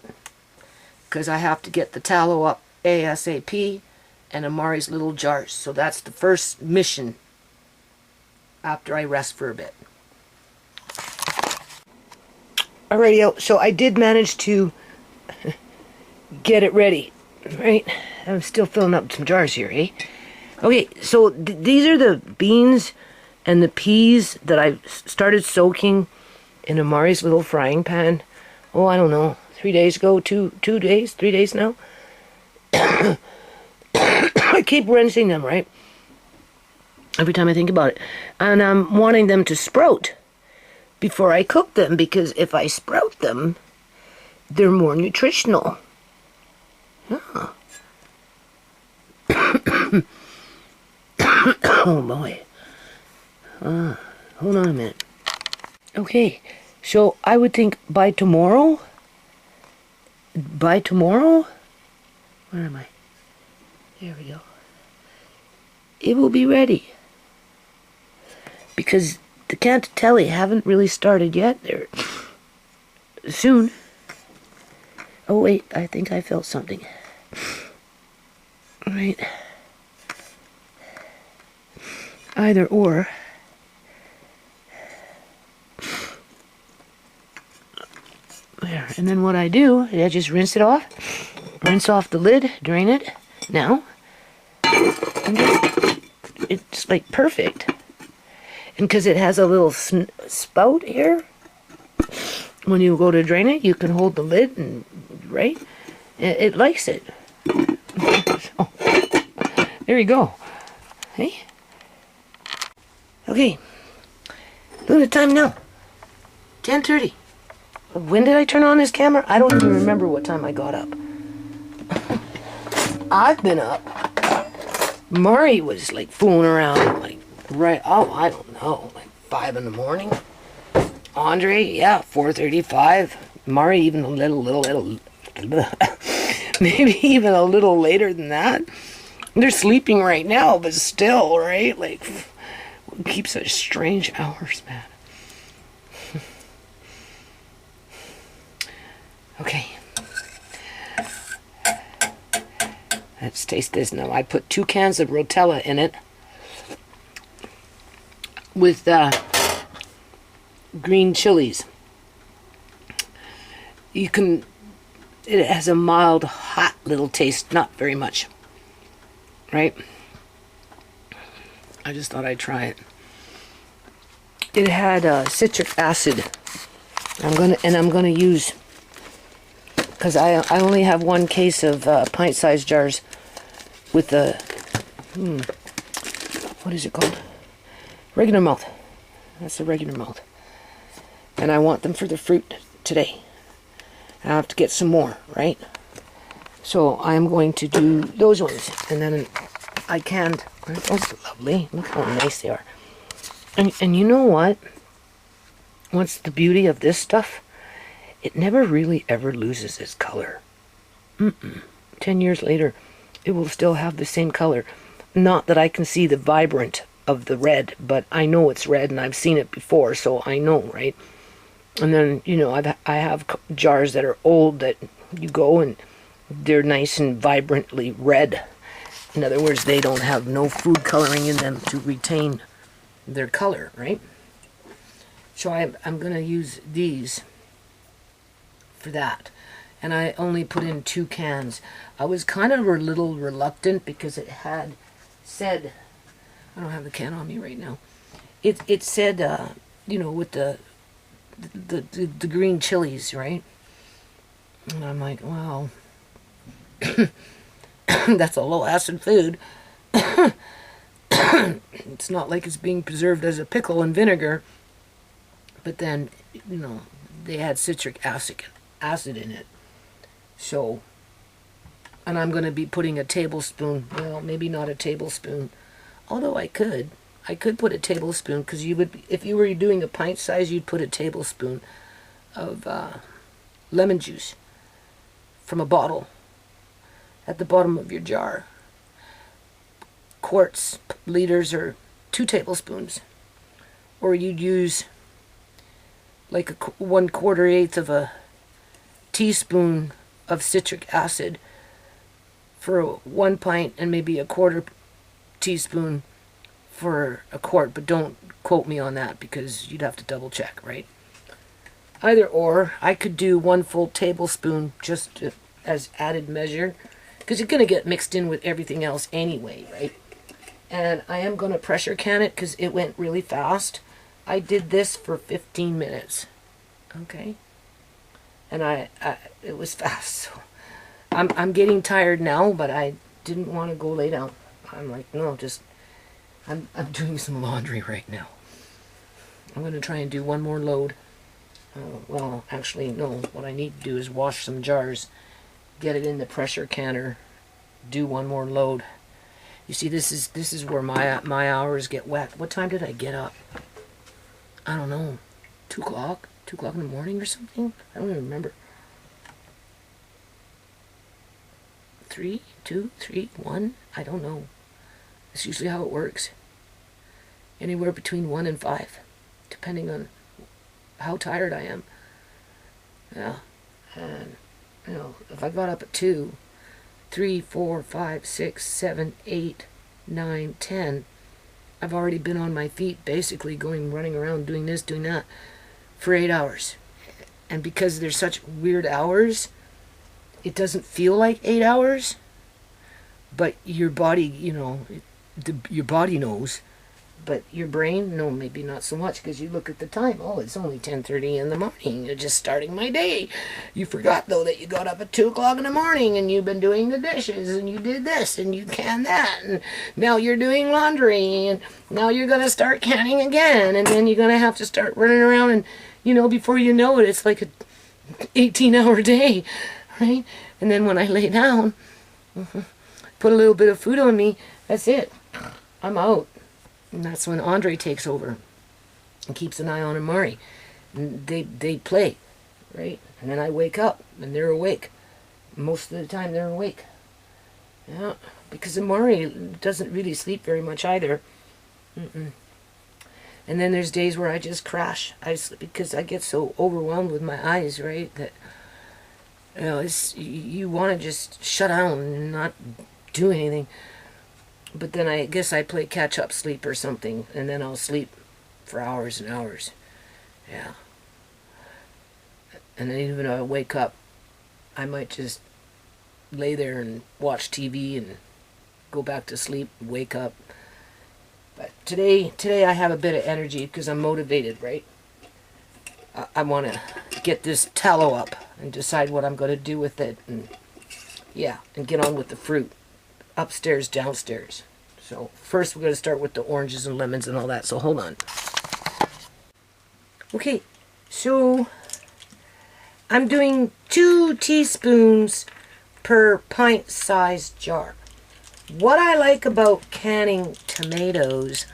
Because I have to get the tallow up ASAP and Amari's little jars. So that's the first mission after I rest for a bit. Alrighty, so I did manage to get it ready, right? I'm still filling up some jars here, eh? Okay, so these are the beans and the peas that I started soaking in Amari's little frying pan. Oh, I don't know. 3 days ago, 3 days now. I keep rinsing them, right? Every time I think about it. And I'm wanting them to sprout before I cook them, because if I sprout them, they're more nutritional. Oh, oh boy. Hold on a minute. Okay, so I would think by tomorrow, where am I? There we go. It will be ready. Because the Cantatelli haven't really started yet. They're soon. Oh wait, I think I felt something. All right. Either or. There. And then what I do is I just rinse it off. Rinse off the lid, drain it. Now, and it's like perfect. And because it has a little spout here, when you go to drain it, you can hold the lid and, right? It likes it. So, there you go. Hey? Okay. Look at the time now. 10:30. When did I turn on this camera? I don't even remember what time I got up. I've been up. Murray was like fooling around, like right. Oh, I don't know, like 5 in the morning. Andre, yeah, 4:35. Murray even a little, maybe even a little later than that. They're sleeping right now, but still, right? Like, keep such strange hours, man. Okay. Let's taste this now. I put 2 cans of Rotella in it with green chilies. It has a mild, hot little taste, not very much, right? I just thought I'd try it. It had citric acid. I'm gonna use because I only have one case of pint-sized jars with the, what is it called? Regular malt. That's the regular malt. And I want them for the fruit today. I have to get some more, right? So I'm going to do those ones. And then I canned. Aren't those lovely? Look how nice they are. And you know what? What's the beauty of this stuff? It never really ever loses its color. 10 years later, it will still have the same color. Not that I can see the vibrant of the red, but I know it's red and I've seen it before, so I know, right? And then, you know, I have jars that are old that you go and they're nice and vibrantly red. In other words, they don't have no food coloring in them to retain their color, right? So I'm going to use these for that. And I only put in 2 cans. I was kind of a little reluctant because it had said, I don't have the can on me right now. It said, you know, with the green chilies, right? And I'm like, well, that's a low acid food. It's not like it's being preserved as a pickle in vinegar. But then, you know, they had citric acid in it. So, and I'm going to be putting a tablespoon, well, maybe not a tablespoon, although I could put a tablespoon, because you would, if you were doing a pint size, you'd put a tablespoon of lemon juice from a bottle at the bottom of your jar. Quarts, liters, or 2 tablespoons. Or you'd use like a 1/4 of a teaspoon of citric acid for 1 pint, and maybe a 1/4 teaspoon for a quart, but don't quote me on that because you'd have to double check, right? Either or, I could do 1 full tablespoon just as added measure, because you're going to get mixed in with everything else anyway, right? And I am going to pressure can it because it went really fast. I did this for 15 minutes, okay? And it was fast, so I'm getting tired now, but I didn't want to go lay down. I'm like, no, just, I'm doing some laundry right now. I'm going to try and do 1 more load. Well, actually, no, what I need to do is wash some jars, get it in the pressure canner, do 1 more load. You see, this is where my hours get wet. What time did I get up? I don't know, 2 o'clock? 2 o'clock in the morning or something? I don't even remember. 3, 2, 3, 1? I don't know. That's usually how it works. Anywhere between 1 and 5, depending on how tired I am. Yeah, and, you know, if I got up at 2, 3, 4, 5, 6, 7, 8, 9, 10, I've already been on my feet, basically running around, doing this, doing that, for 8 hours. And because they're such weird hours, it doesn't feel like 8 hours, but your body, you know, your body knows, but your brain, no, maybe not so much, because you look at the time, oh, it's only 10:30 in the morning, you're just starting my day. You forgot, though, that you got up at 2 o'clock in the morning, and you've been doing the dishes, and you did this, and you canned that, and now you're doing laundry, and now you're going to start canning again, and then you're going to have to start running around, and, you know, before you know it, it's like a 18-hour day, right? And then when I lay down, put a little bit of food on me, that's it. I'm out. And that's when Andre takes over and keeps an eye on Amari. And they play, right? And then I wake up and they're awake. Most of the time they're awake. Yeah, because Amari doesn't really sleep very much either. And then there's days where I just crash. Because I get so overwhelmed with my eyes, right? That, you know, you want to just shut down and not do anything. But then I guess I play catch-up sleep or something, and then I'll sleep for hours and hours. Yeah. And then even when I wake up, I might just lay there and watch TV and go back to sleep, wake up. But today I have a bit of energy because I'm motivated, right? I want to get this tallow up. and decide what I'm going to do with it, and yeah, and get on with the fruit, upstairs, downstairs. So first we're going to start with the oranges and lemons and all that, so hold on. Okay, so I'm doing 2 teaspoons per pint-sized jar. What I like about canning tomatoes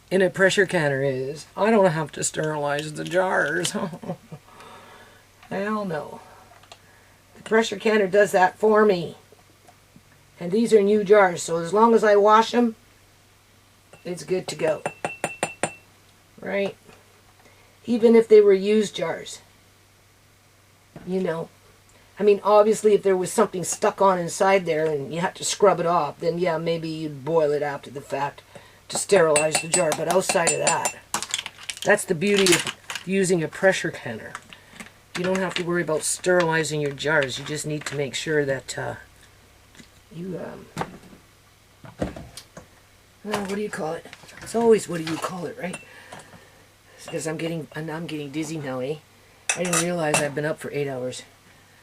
in a pressure canner is I don't have to sterilize the jars. Hell no. The pressure canner does that for me. And these are new jars, so as long as I wash them, it's good to go. Right? Even if they were used jars. You know. I mean, obviously, if there was something stuck on inside there and you had to scrub it off, then yeah, maybe you'd boil it after the fact to sterilize the jar. But outside of that, that's the beauty of using a pressure canner. You don't have to worry about sterilizing your jars. You just need to make sure that what do you call it? It's always what do you call it, right? Because I'm getting dizzy now, eh? I didn't realize I've been up for 8 hours.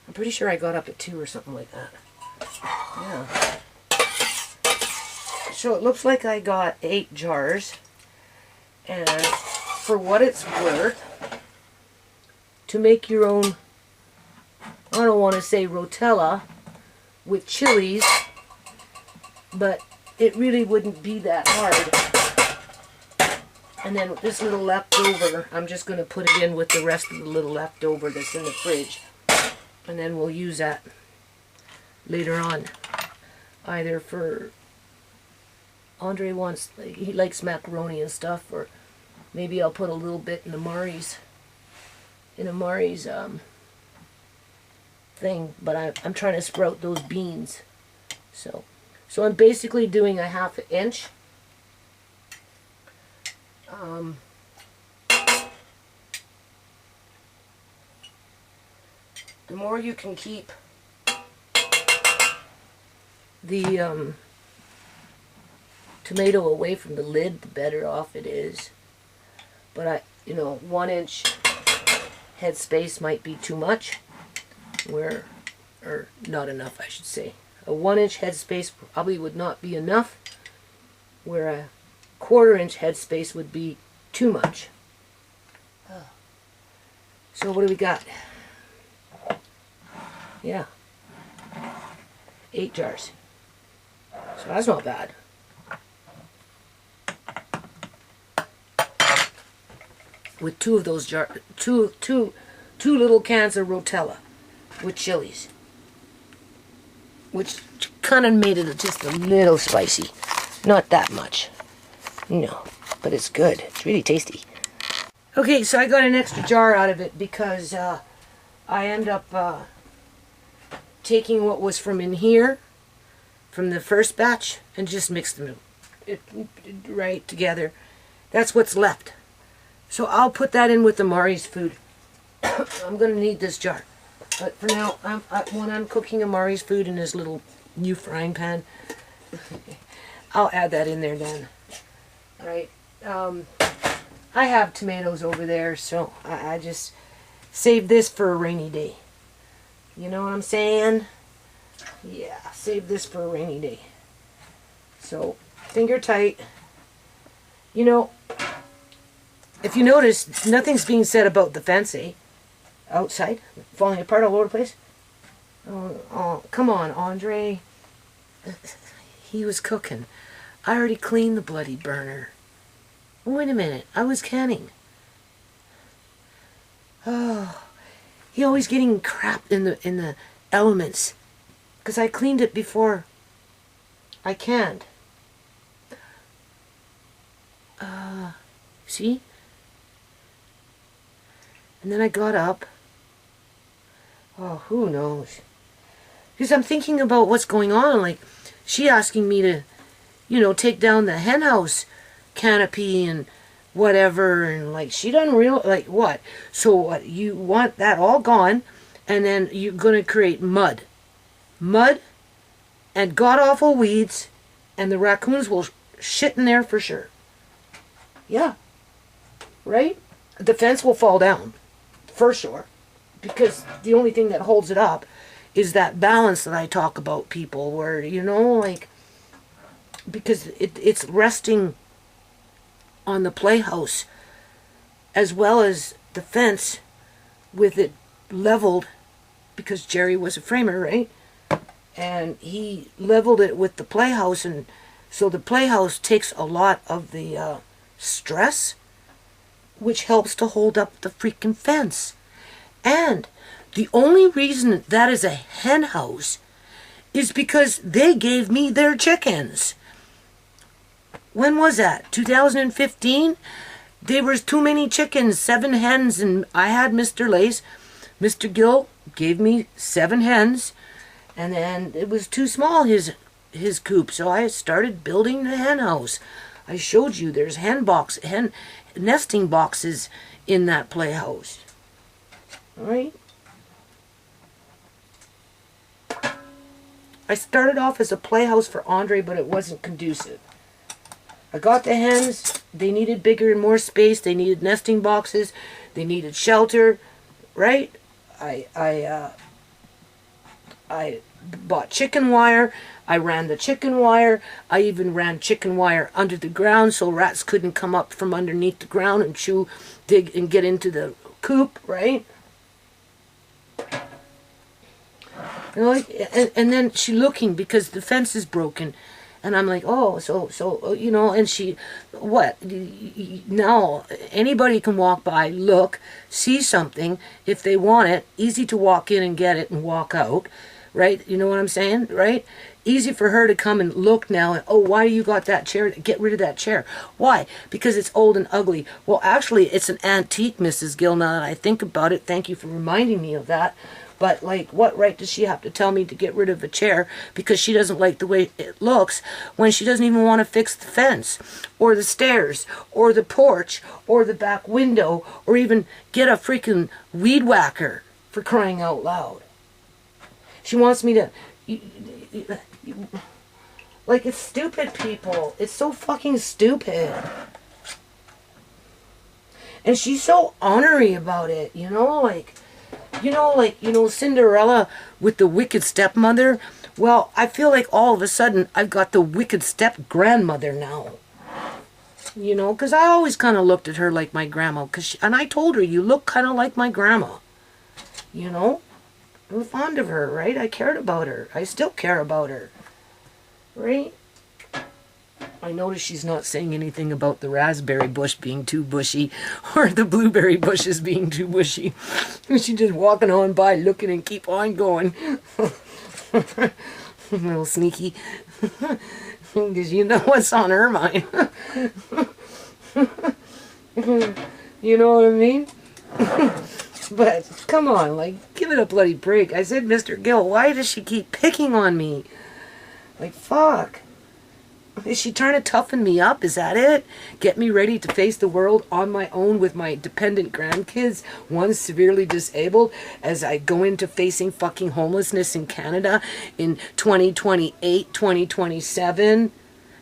I'm pretty sure I got up at 2 or something like that. Yeah. So it looks like I got 8 jars. And for what it's worth, to make your own, I don't want to say rotella with chilies, but it really wouldn't be that hard. And then with this little leftover, I'm just going to put it in with the rest of the little leftover that's in the fridge. And then we'll use that later on. Either for, Andre wants, he likes macaroni and stuff, or maybe I'll put a little bit in Amari's thing, but I'm trying to sprout those beans. So I'm basically doing a 1/2 inch. The more you can keep the tomato away from the lid, the better off it is. But 1 inch headspace might be too much, or not enough, I should say. A 1 inch headspace probably would not be enough, where a 1/4 inch headspace would be too much. So what do we got? Yeah, 8 jars. So that's not bad. With 2 of those jars, two little cans of rotella with chilies, which kind of made it just a little spicy. Not that much, no, but it's good. It's really tasty. Okay, so I got an extra jar out of it because I end up taking what was from in here, from the first batch, and just mixed them right together. That's what's left. So I'll put that in with Amari's food. I'm going to need this jar. But for now, when I'm cooking Amari's food in his little new frying pan, I'll add that in there then. Alright. I have tomatoes over there, so I just save this for a rainy day. You know what I'm saying? Yeah, save this for a rainy day. So, finger tight. You know, if you notice, nothing's being said about the fence, eh? Outside, falling apart all over the place. Oh, come on, Andre. He was cooking. I already cleaned the bloody burner. Wait a minute, I was canning. Oh, he always getting crap in the elements, because I cleaned it before I canned. See? And then I got up. Oh, who knows? Because I'm thinking about what's going on. Like, she asking me to, take down the hen house canopy and whatever. And, like, she doesn't like, what? So, what? You want that all gone, and then you're going to create mud. Mud and god-awful weeds, and the raccoons will shit in there for sure. Yeah. Right? The fence will fall down. For sure. because the only thing that holds it up is that balance that I talk about, people, where, you know, like, because it's resting on the playhouse as well as the fence with it leveled, because Jerry was a framer, right? And he leveled it with the playhouse, and so the playhouse takes a lot of the stress, which helps to hold up the freaking fence. And the only reason that is a hen house is because they gave me their chickens. When was that? 2015? There was too many chickens, 7 hens, and I had Mr. Lace. Mr. Gill gave me 7 hens, and then it was too small, his coop, so I started building the hen house. I showed you there's hen nesting boxes in that playhouse. All right? I started off as a playhouse for Andre, but it wasn't conducive. I got the hens. They needed bigger and more space. They needed nesting boxes. They needed shelter, right? I bought chicken wire. I ran the chicken wire. I even ran chicken wire under the ground so rats couldn't come up from underneath the ground and dig and get into the coop, right? You know, and then she looking because the fence is broken. And I'm like, oh, so you know, and she, what? Now, anybody can walk by, look, see something. If they want it, easy to walk in and get it and walk out, right? You know what I'm saying, right? Easy for her to come and look now, and, oh, why you got that chair? Get rid of that chair. Why? Because it's old and ugly. Well, actually, it's an antique, Mrs. Gill, now that I think about it. Thank you for reminding me of that. But, like, what right does she have to tell me to get rid of a chair because she doesn't like the way it looks when she doesn't even want to fix the fence or the stairs or the porch or the back window or even get a freaking weed whacker, for crying out loud? She wants me to... Like, it's stupid, people. It's so fucking stupid. And she's so ornery about it, you know, like... Cinderella with the wicked stepmother. Well, I feel like all of a sudden I've got the wicked step-grandmother now. You know, because I always kind of looked at her like my grandma. And I told her, you look kind of like my grandma. You know? I was fond of her, right? I cared about her. I still care about her. Right? I notice she's not saying anything about the raspberry bush being too bushy or the blueberry bushes being too bushy. She's just walking on by, looking and keep on going. A little sneaky. Because you know what's on her mind. You know what I mean? But come on, like, give it a bloody break. I said, Mr. Gill, why does she keep picking on me? Like, fuck. Is she trying to toughen me up? Is that it? Get me ready to face the world on my own with my dependent grandkids, one severely disabled, as I go into facing fucking homelessness in Canada in 2028, 2027,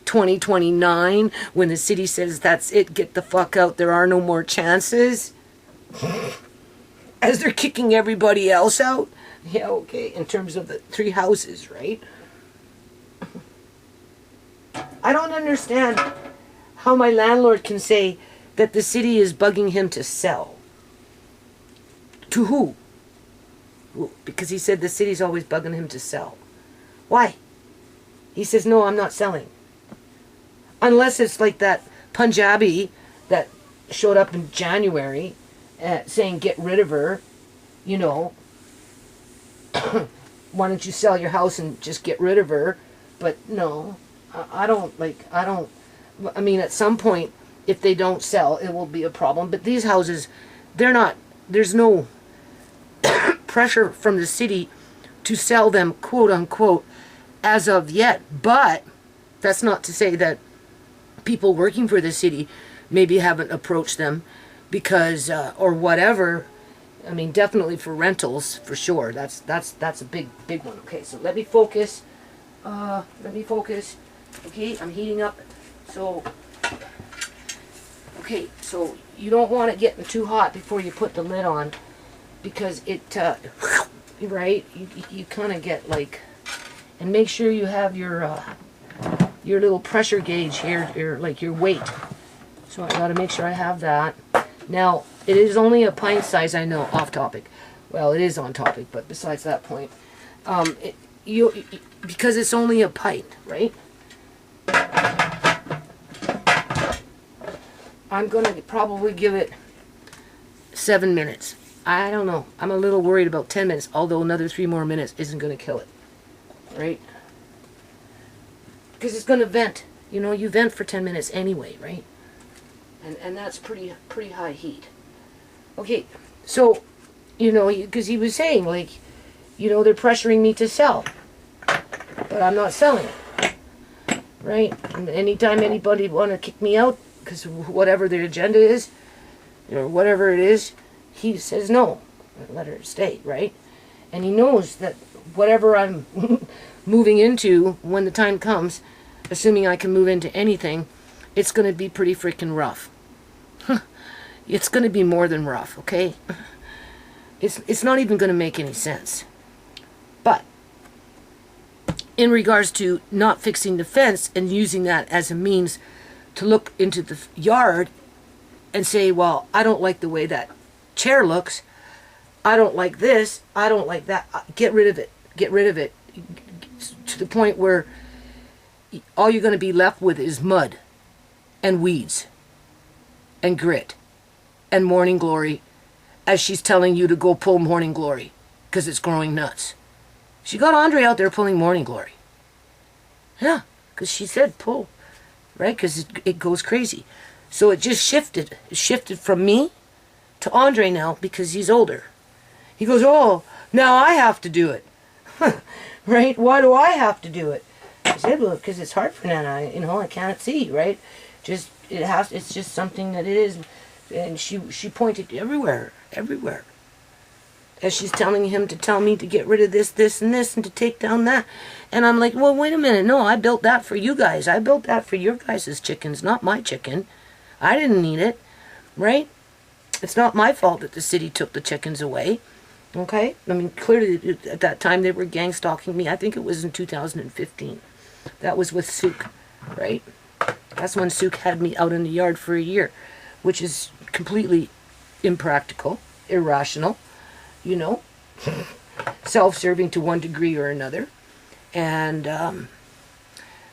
2029, when the city says that's it, get the fuck out, there are no more chances? As they're kicking everybody else out? Yeah, okay, in terms of the 3 houses, right? I don't understand how my landlord can say that the city is bugging him to sell. To who? Because he said the city's always bugging him to sell. Why? He says, no, I'm not selling. Unless it's like that Punjabi that showed up in January saying get rid of her, you know. Why don't you sell your house and just get rid of her? But no. I mean, at some point, if they don't sell, it will be a problem. But these houses, there's no pressure from the city to sell them, quote unquote, as of yet. But that's not to say that people working for the city maybe haven't approached them because, or whatever. I mean, definitely for rentals, for sure. That's a big one. Okay, so let me focus. Okay, I'm heating up. So, okay, so you don't want it getting too hot before you put the lid on. because it, right, you kind of get like, and make sure you have your little pressure gauge here, like your weight. So I gotta make sure I have that. Now, it is only a pint size, I know, off topic. Well, it is on topic, but besides that point, because it's only a pint, right? I'm gonna probably give it 7 minutes. I don't know. I'm a little worried about 10 minutes, although another 3 more minutes isn't gonna kill it, right? Because it's gonna vent. You know, you vent for 10 minutes anyway, right? And that's pretty high heat. Okay, so, you know, because he was saying, like, you know, they're pressuring me to sell, but I'm not selling it, right? And anytime anybody want to kick me out, because whatever their agenda is, or whatever it is, he says no, let her stay, right? And he knows that whatever I'm moving into when the time comes, assuming I can move into anything, it's going to be pretty freaking rough. It's going to be more than rough, okay? It's not even going to make any sense. But in regards to not fixing the fence and using that as a means to look into the yard and say, well, I don't like the way that chair looks. I don't like this. I don't like that. Get rid of it. Get rid of it. To the point where all you're going to be left with is mud and weeds and grit and morning glory, as she's telling you to go pull morning glory because it's growing nuts. She got Andre out there pulling morning glory. Yeah, because she said pull, right? Because it goes crazy. So it just shifted. It shifted from me to Andre now because he's older. He goes, oh, now I have to do it. Right? Why do I have to do it? I said, well, because it's hard for Nana. You know, I can't see, right? It's just something that it is. And she pointed everywhere, as she's telling him to tell me to get rid of this, and this, and to take down that. And I'm like, well, wait a minute. No, I built that for you guys. I built that for your guys' chickens, not my chicken. I didn't need it, right? It's not my fault that the city took the chickens away, okay? I mean, clearly at that time they were gang stalking me. I think it was in 2015. That was with Sook, right? That's when Sook had me out in the yard for a year, which is completely impractical, irrational, you know, self-serving to one degree or another. And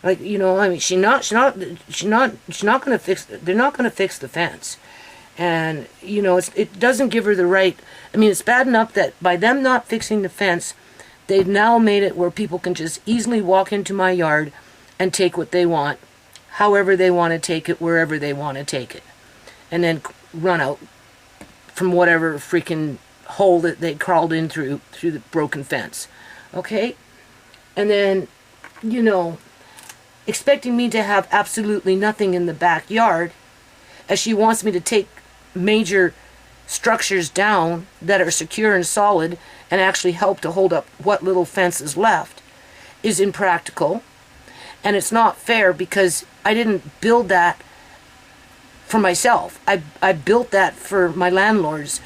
like, you know, I mean, she's not going to fix. They're not going to fix the fence, and you know, it doesn't give her the right. I mean, it's bad enough that by them not fixing the fence, they've now made it where people can just easily walk into my yard and take what they want, however they want to take it, wherever they want to take it, and then run out from whatever freaking hole that they crawled in through the broken fence. Okay? And then, you know, expecting me to have absolutely nothing in the backyard, as she wants me to take major structures down that are secure and solid and actually help to hold up what little fence is left, is impractical. And it's not fair because I didn't build that for myself. I built that for my landlords,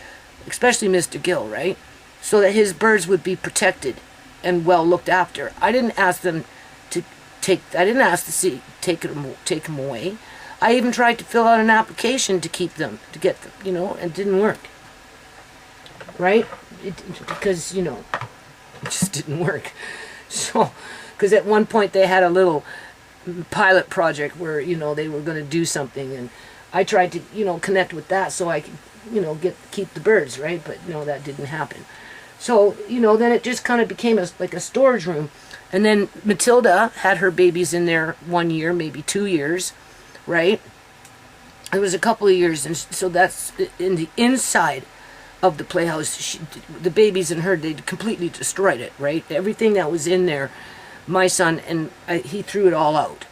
especially Mr. Gill, right? So that his birds would be protected and well looked after. I didn't ask them to take them away. I even tried to fill out an application to keep them, to get them, you know, and it didn't work. Right? Because, you know, it just didn't work. So, because at one point they had a little pilot project where, you know, they were going to do something, and I tried to, you know, connect with that so I could, you know, keep the birds, right? But, you know, that didn't happen. So, you know, then it just kind of became like a storage room. And then Matilda had her babies in there 1 year, maybe 2 years, right? It was a couple of years, and so that's in the inside of the playhouse. The babies and her, they completely destroyed it, right? Everything that was in there, my son, he threw it all out.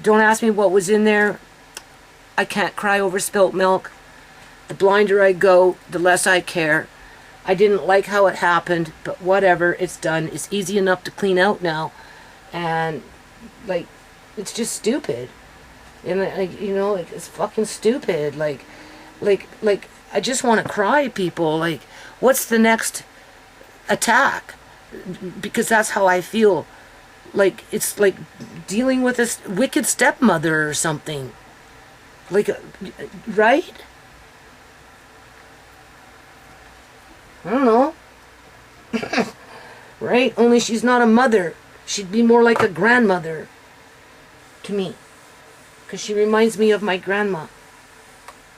Don't ask me what was in there. I can't cry over spilt milk. The blinder I go, the less I care. I didn't like how it happened, but whatever, it's done. It's easy enough to clean out now. And, like, it's just stupid. And, like, you know, like, it's fucking stupid. Like, like I just want to cry, people. Like, what's the next attack? Because that's how I feel. Like, it's like dealing with a wicked stepmother or something. Like, right? I don't know. Right? Only she's not a mother. She'd be more like a grandmother to me. Because she reminds me of my grandma.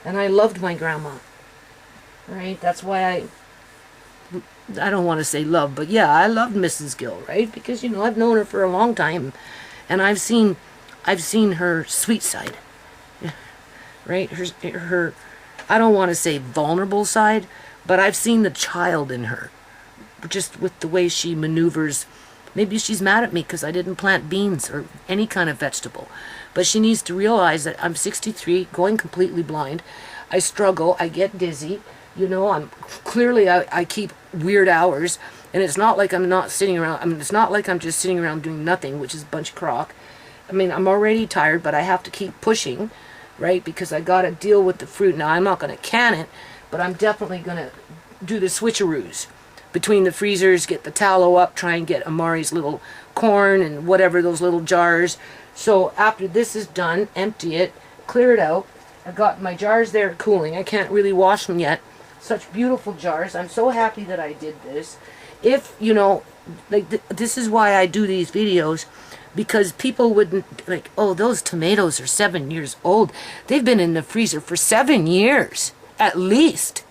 And I loved my grandma. Right? That's why I don't want to say love, but yeah, I loved Mrs. Gill, right? Because, you know, I've known her for a long time. And I've seen her sweet side. Right? Her I don't want to say vulnerable side, but I've seen the child in her. Just with the way she maneuvers. Maybe she's mad at me because I didn't plant beans or any kind of vegetable. But she needs to realize that I'm 63, going completely blind. I struggle, I get dizzy. You know, I keep weird hours. And it's not like I'm not sitting around. I mean, it's not like I'm just sitting around doing nothing, which is a bunch of crock. I mean, I'm already tired, but I have to keep pushing, right? Because I got to deal with the fruit. Now, I'm not going to can it, but I'm definitely going to do the switcheroos between the freezers, get the tallow up, try and get Amari's little corn and whatever, those little jars. So after this is done, empty it, clear it out. I've got my jars there cooling. I can't really wash them yet. Such beautiful jars. I'm so happy that I did this. If, you know, like this is why I do these videos, because people wouldn't, like, oh, those tomatoes are 7 years old. They've been in the freezer for 7 years, at least.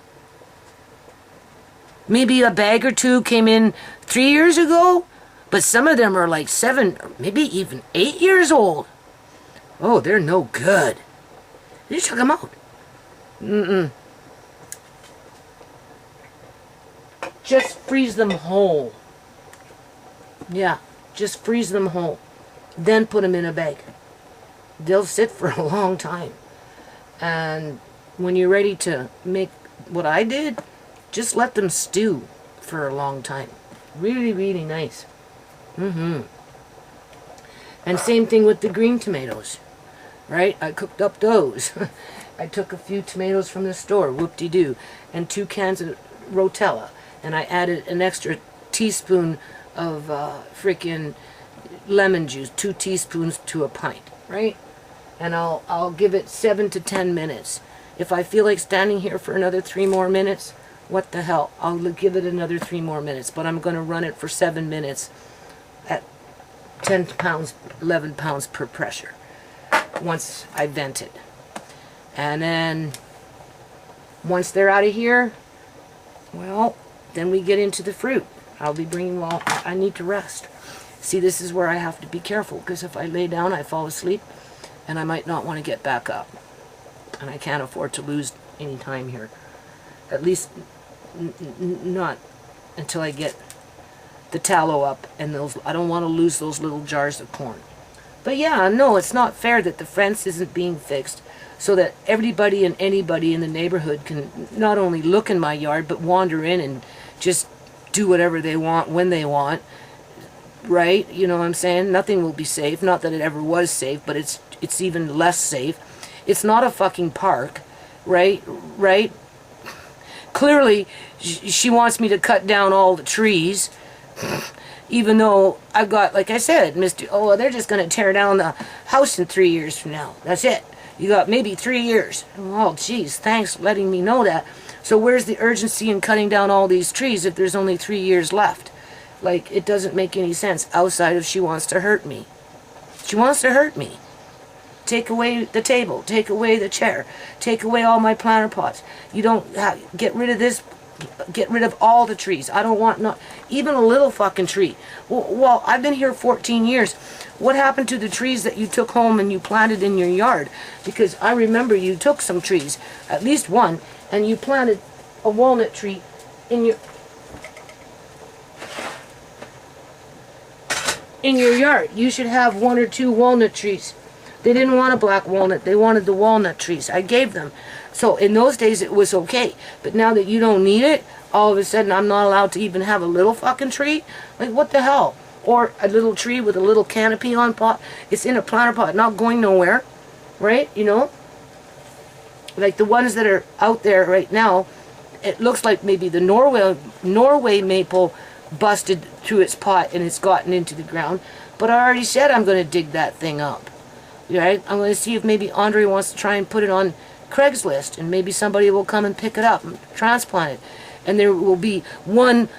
Maybe a bag or two came in 3 years ago, but some of them are like 7, maybe even 8 years old. Oh, they're no good. You check them out. Just freeze them whole. Yeah, just freeze them whole. Then put them in a bag. They'll sit for a long time. And when you're ready to make what I did, just let them stew for a long time. Really, really nice. And same thing with the green tomatoes. Right? I cooked up those. I took a few tomatoes from the store, whoop-de-doo, and 2 cans of Rotella. And I added an extra teaspoon of freaking lemon juice, 2 teaspoons to a pint, right? And I'll give it 7 to 10 minutes. If I feel like standing here for another 3 more minutes, what the hell? I'll give it another 3 more minutes, but I'm going to run it for 7 minutes at 10 pounds, 11 pounds per pressure once I vent it. And then once they're out of here, well, then we get into the fruit. I'll be bringing, well, I need to rest. See, this is where I have to be careful, because if I lay down, I fall asleep, and I might not want to get back up. And I can't afford to lose any time here. At least not until I get the tallow up, and those, I don't want to lose those little jars of corn. But yeah, no, it's not fair that the fence isn't being fixed so that everybody and anybody in the neighborhood can not only look in my yard, but wander in and just do whatever they want when they want, right? You know what I'm saying? Nothing will be safe. Not that it ever was safe, but it's even less safe. It's not a fucking park, right? Right? Clearly, she wants me to cut down all the trees, even though I've got, like I said, oh, they're just going to tear down the house in 3 years from now. That's it. You got maybe 3 years. Oh, geez, thanks for letting me know that. So where's the urgency in cutting down all these trees if there's only 3 years left? Like, it doesn't make any sense outside of she wants to hurt me. She wants to hurt me. Take away the table. Take away the chair. Take away all my planter pots. You don't get rid of this. Get rid of all the trees. I don't want not even a little fucking tree. Well, I've been here 14 years. What happened to the trees that you took home and you planted in your yard? Because I remember you took some trees, at least one, and you planted a walnut tree in your yard. You should have 1 or 2 walnut trees. They didn't want a black walnut. They wanted the walnut trees. I gave them. So in those days it was okay. But now that you don't need it, all of a sudden I'm not allowed to even have a little fucking tree? Like, what the hell? Or a little tree with a little canopy on pot. It's in a planter pot, not going nowhere. Right? You know? like the ones that are out there right now, it looks like maybe the Norway maple busted through its pot and it's gotten into the ground. But I already said I'm going to dig that thing up. Right? I'm going to see if maybe Andre wants to try and put it on Craigslist, and maybe somebody will come and pick it up and transplant it. And there will be one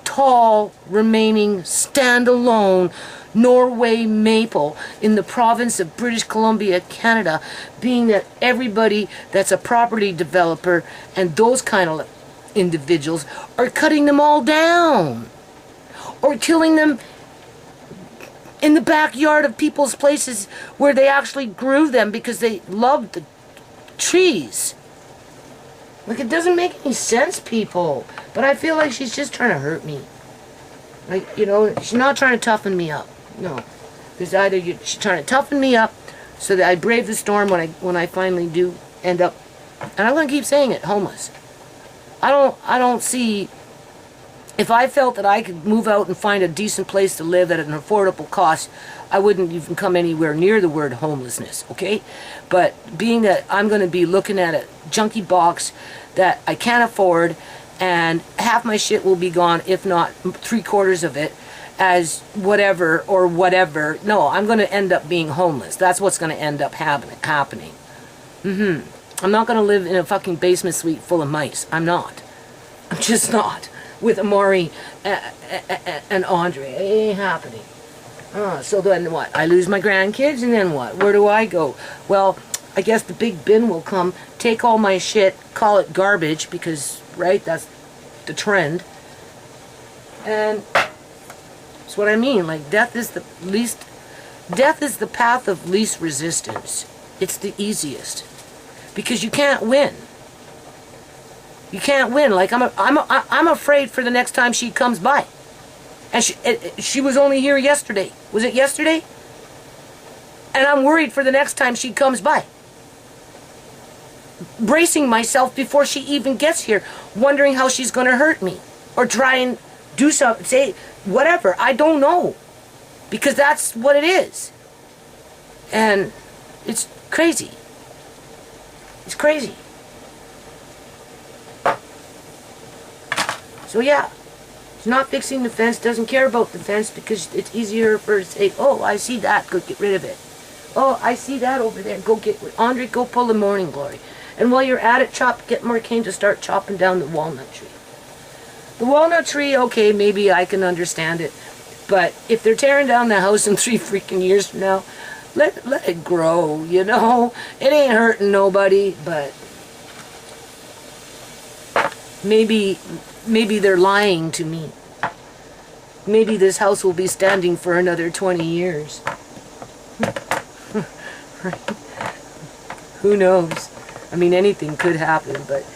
tall, remaining, standalone Norway maple in the province of British Columbia, Canada, being that everybody that's a property developer and those kind of individuals are cutting them all down or killing them in the backyard of people's places where they actually grew them because they loved the trees. Like, it doesn't make any sense, people. But I feel like she's just trying to hurt me. Like, you know, she's not trying to toughen me up. No. There's either she's trying to toughen me up so that I brave the storm when I finally do end up, and I'm going to keep saying it, homeless. I don't see, if I felt that I could move out and find a decent place to live at an affordable cost, I wouldn't even come anywhere near the word homelessness, okay? But being that I'm going to be looking at a junky box that I can't afford, and half my shit will be gone, if not 3/4 of it, as whatever or whatever. No, I'm going to end up being homeless. That's what's going to end up happening. I'm not going to live in a fucking basement suite full of mice. I'm not. I'm just not. With Amari and Andre. It ain't happening. So then what? I lose my grandkids, and then what? Where do I go? Well, I guess the big bin will come, take all my shit, call it garbage, because, right, that's the trend. And that's what I mean. Like, death is the path of least resistance. It's the easiest. Because you can't win. You can't win. Like, I'm afraid for the next time she comes by. And she was only here yesterday. Was it yesterday? And I'm worried for the next time she comes by. Bracing myself before she even gets here, wondering how she's going to hurt me. Or try and do something, say, whatever. I don't know. Because that's what it is. And it's crazy. It's crazy. So yeah, she's not fixing the fence, doesn't care about the fence because it's easier for her to say, oh, I see that, go get rid of it. Oh, I see that over there, go get rid. Andre, go pull the morning glory. And while you're at it, get more cane to start chopping down the walnut tree. The walnut tree, okay, maybe I can understand it. But if they're tearing down the house in 3 freaking years from now, let it grow, you know? It ain't hurting nobody, but maybe they're lying to me. Maybe this house will be standing for another 20 years. Who knows? I mean, anything could happen, but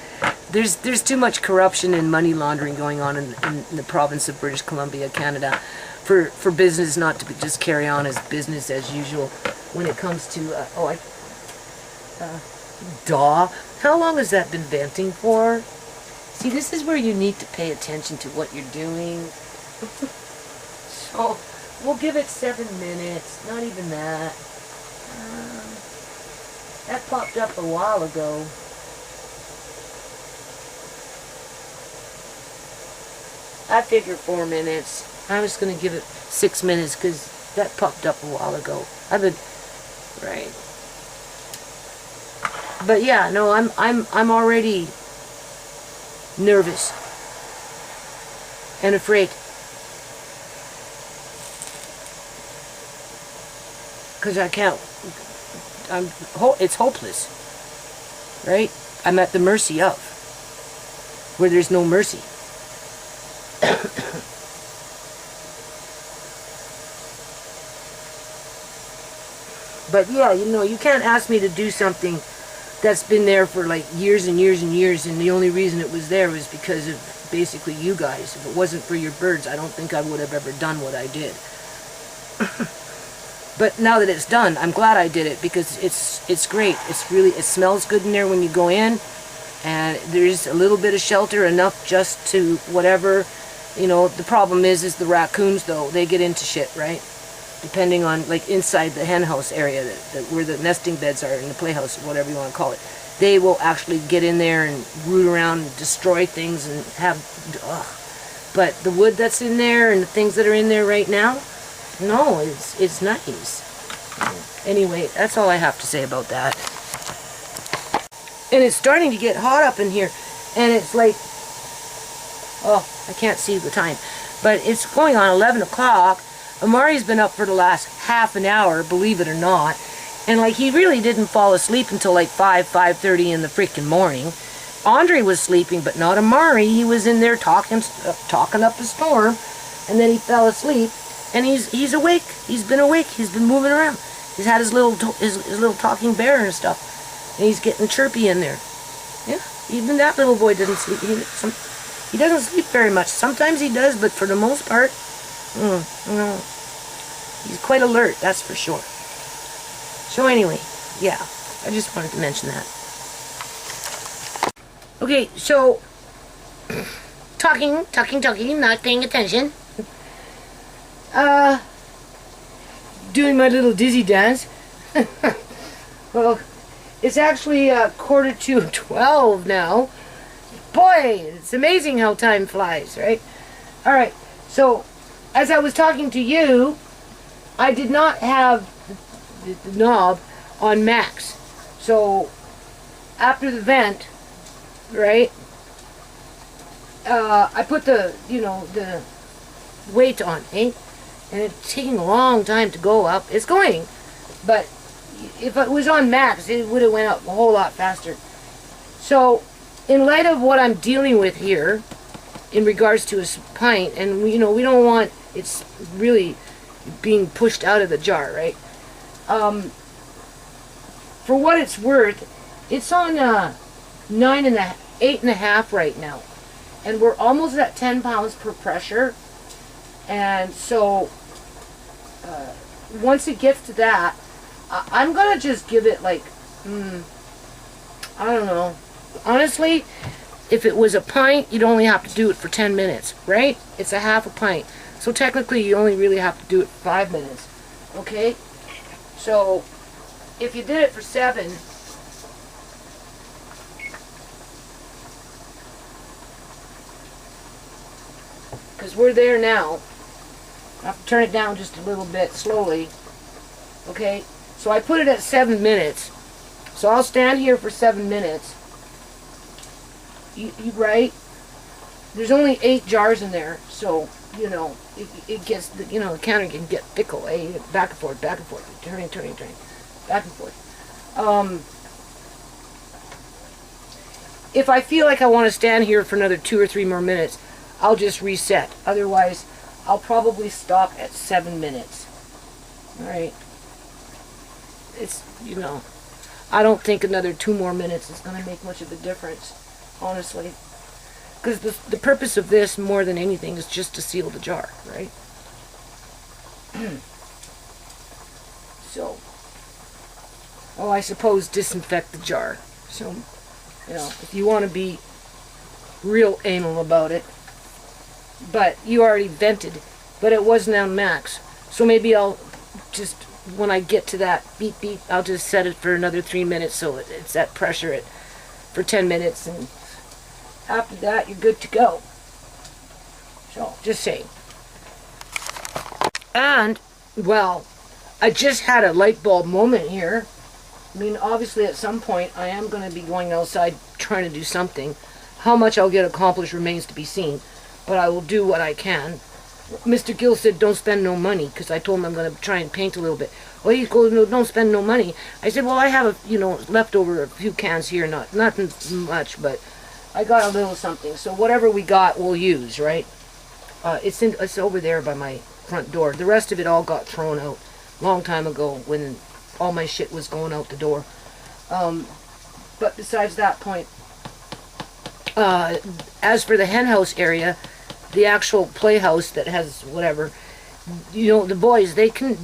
there's too much corruption and money laundering going on in the province of British Columbia, Canada, for business not to just carry on as business as usual when it comes to, DAW. How long has that been venting for? See, this is where you need to pay attention to what you're doing. So, we'll give it 7 minutes, not even that. That popped up a while ago. I figured 4 minutes. I was going to give it 6 minutes because that popped up a while ago. I've been right. But yeah, no, I'm already nervous and afraid because I can't. It's hopeless, right? I'm at the mercy of where there's no mercy. But yeah, you know, you can't ask me to do something that's been there for like years and years and years, and the only reason it was there was because of basically you guys. If it wasn't for your birds, I don't think I would have ever done what I did. But now that it's done, I'm glad I did it because it's great. It smells good in there when you go in, and there's a little bit of shelter, enough just to whatever, you know. The problem is the raccoons though, they get into shit, right? Depending on, like, inside the hen house area, where the nesting beds are, in the playhouse, or whatever you want to call it. they will actually get in there and root around and destroy things and have, ugh. But the wood that's in there and the things that are in there right now, no, it's nice. Anyway, that's all I have to say about that. And it's starting to get hot up in here, and it's like, oh, I can't see the time, but it's going on 11 o'clock. Amari's been up for the last half an hour, believe it or not, and like he really didn't fall asleep until like 5:30 in the freaking morning. Andre was sleeping, but not Amari. He was in there talking up a storm, and then he fell asleep. And he's awake. He's been awake. He's been moving around. He's had his little talking bear and stuff, and he's getting chirpy in there. Yeah, even that little boy doesn't sleep. He doesn't sleep very much. Sometimes he does, but for the most part, he's quite alert. That's for sure. So anyway, yeah, I just wanted to mention that. Okay, so talking, not paying attention. Doing my little dizzy dance. Well, it's actually 11:45 now. Boy, it's amazing how time flies, right? Alright, so as I was talking to you, I did not have the knob on max. So after the vent, right, I put the weight on, eh? And it's taking a long time to go up. It's going, but if it was on max, it would have went up a whole lot faster. So, in light of what I'm dealing with here, in regards to a pint, and we don't want it's really being pushed out of the jar, right? For what it's worth, it's on 8.5 right now, and we're almost at 10 pounds per pressure. And so, once it gets to that, I'm going to just give it like, I don't know. Honestly, if it was a pint, you'd only have to do it for 10 minutes, right? It's a half a pint. So technically, you only really have to do it for 5 minutes, okay? So, if you did it for 7, because we're there now. I have to turn it down just a little bit slowly. Okay, so I put it at 7 minutes. So I'll stand here for 7 minutes. You right? There's only 8 jars in there, so it gets the counter can get fickle. Eh? Back and forth, turning, back and forth. If I feel like I want to stand here for another 2 or 3 more minutes, I'll just reset. Otherwise, I'll probably stop at 7 minutes. Alright. It's, I don't think another 2 more minutes is going to make much of a difference, honestly. Because the purpose of this, more than anything, is just to seal the jar, right? So, I suppose disinfect the jar. So, if you want to be real anal about it. But you already vented, but it wasn't on max. So maybe I'll just, when I get to that beep beep, I'll just set it for another 3 minutes so it's at pressure for 10 minutes, and after that you're good to go. So, just saying. And, well, I just had a light bulb moment here. I mean, obviously at some point I am going to be going outside trying to do something. How much I'll get accomplished remains to be seen. But I will do what I can. Mr. Gill said, don't spend no money, because I told him I'm going to try and paint a little bit. Well, he goes, no, don't spend no money. I said, well, I have, leftover a few cans here, nothing much, but I got a little something. So whatever we got, we'll use, right? It's over there by my front door. The rest of it all got thrown out long time ago when all my shit was going out the door. But besides that point, as for the hen house area, the actual playhouse that has whatever, the boys, they can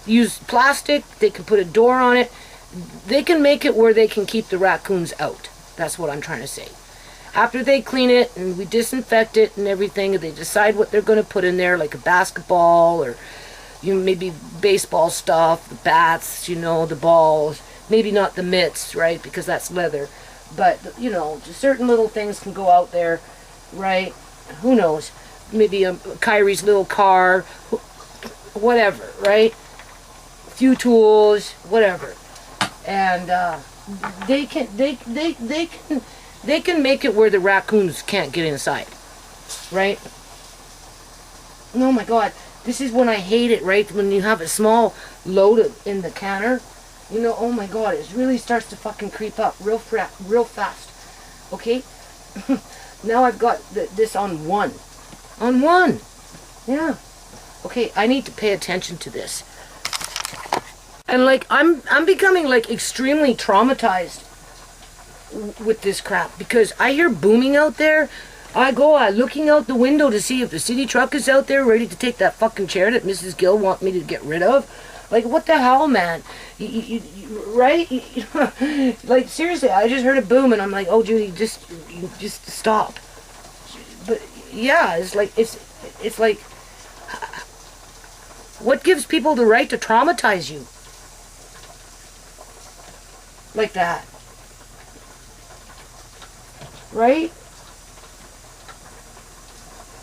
use plastic, they can put a door on it, they can make it where they can keep the raccoons out. That's what I'm trying to say. After they clean it and we disinfect it and everything, they decide what they're going to put in there, like a basketball or You know, maybe baseball stuff, the bats, you know, the balls. Maybe not the mitts, right? Because that's leather. But, you know, just certain little things can go out there, right? Who knows? Maybe Kyrie's little car, whatever, right? A few tools, whatever. And they can make it where the raccoons can't get inside, right? Oh my God, this is when I hate it, right? When you have a small load in the canner, you know, oh my God, it really starts to fucking creep up real fast. Okay, now I've got this on one. On one, yeah. Okay, I need to pay attention to this. And like I'm becoming like extremely traumatized with this crap because I hear booming out there. I go looking out the window to see if the city truck is out there ready to take that fucking chair that Mrs. Gill want me to get rid of. Like, what the hell, man? Right? Like, seriously, I just heard a boom and I'm like, oh, Judy, just stop. But yeah, it's like, what gives people the right to traumatize you like that? Right?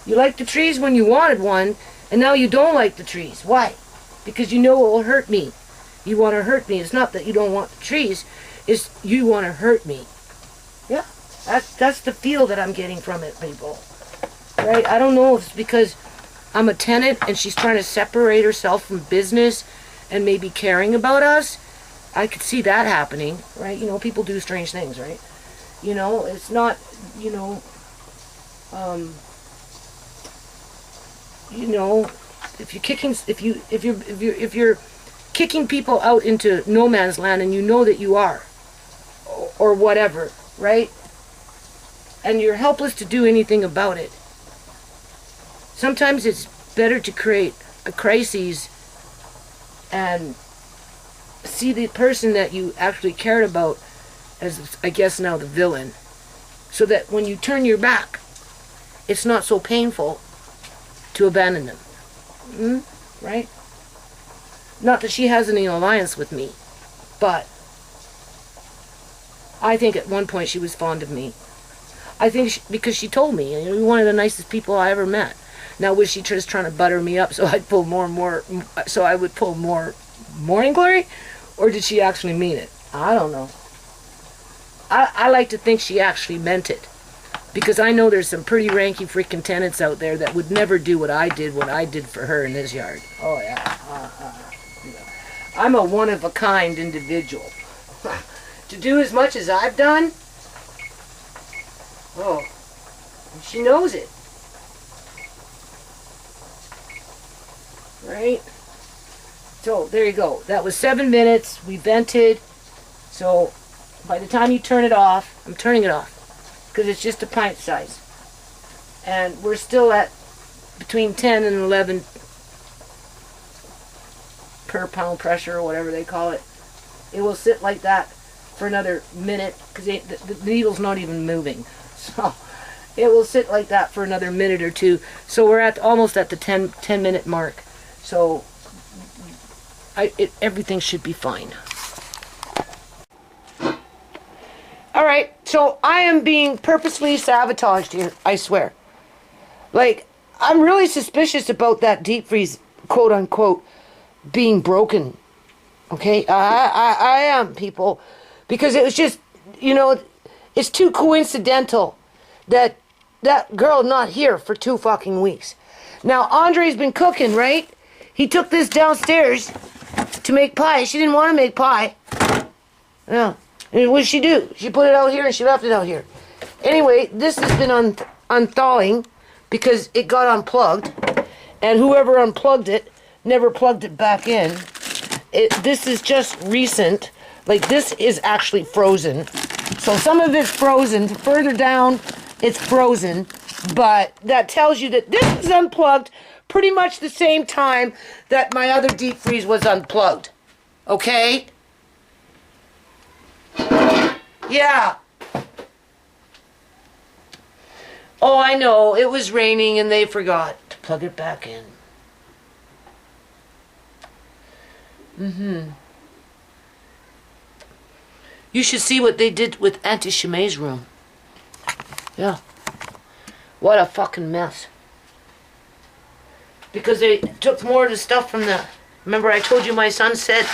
You liked the trees when you wanted one, and now you don't like the trees. Why? Because you know it will hurt me. You want to hurt me. It's not that you don't want the trees, it's you want to hurt me. Yeah, that's the feel that I'm getting from it, people. Right? I don't know if it's because I'm a tenant and she's trying to separate herself from business and maybe caring about us. I could see that happening, right? You know, people do strange things, right? You know, it's not, you know, if you're kicking people out into no man's land and you know that you are, or whatever, right? And you're helpless to do anything about it. Sometimes it's better to create a crisis and see the person that you actually cared about as, I guess now, the villain, so that when you turn your back, it's not so painful to abandon them. Right? Not that she has any alliance with me, but I think at one point she was fond of me. I think because she told me, you know, one of the nicest people I ever met. Now, was she just trying to butter me up so I'd pull so I would pull more morning glory? Or did she actually mean it? I don't know. I like to think she actually meant it. Because I know there's some pretty ranky freaking tenants out there that would never do what I did for her in this yard. Oh, yeah. I'm a one-of-a-kind individual. To do as much as I've done? Oh, she knows it. Right? So, there you go. That was 7 minutes. We vented. So, by the time you turn it off, I'm turning it off. Because it's just a pint size. And we're still at between 10 and 11 per pound pressure, or whatever they call it. It will sit like that for another minute, because the needle's not even moving. So it will sit like that for another minute or two. So we're almost at the 10 minute mark. So everything should be fine. Alright, so I am being purposely sabotaged here, I swear. Like, I'm really suspicious about that deep freeze, quote unquote, being broken. Okay? I am, people. Because it was just, you know, it's too coincidental that that girl not here for 2 fucking weeks. Now, Andre's been cooking, right? He took this downstairs to make pie. She didn't want to make pie. Yeah. And what did she do? She put it out here and she left it out here. Anyway, this has been unthawing because it got unplugged. And whoever unplugged it never plugged it back in. This is just recent. Like, this is actually frozen. So some of it's frozen. Further down, it's frozen. But that tells you that this is unplugged pretty much the same time that my other deep freeze was unplugged. Okay? Yeah. Oh, I know. It was raining and they forgot to plug it back in. You should see what they did with Auntie Shemay's room. Yeah. What a fucking mess. Because they took more of the stuff from the... Remember I told you my son said,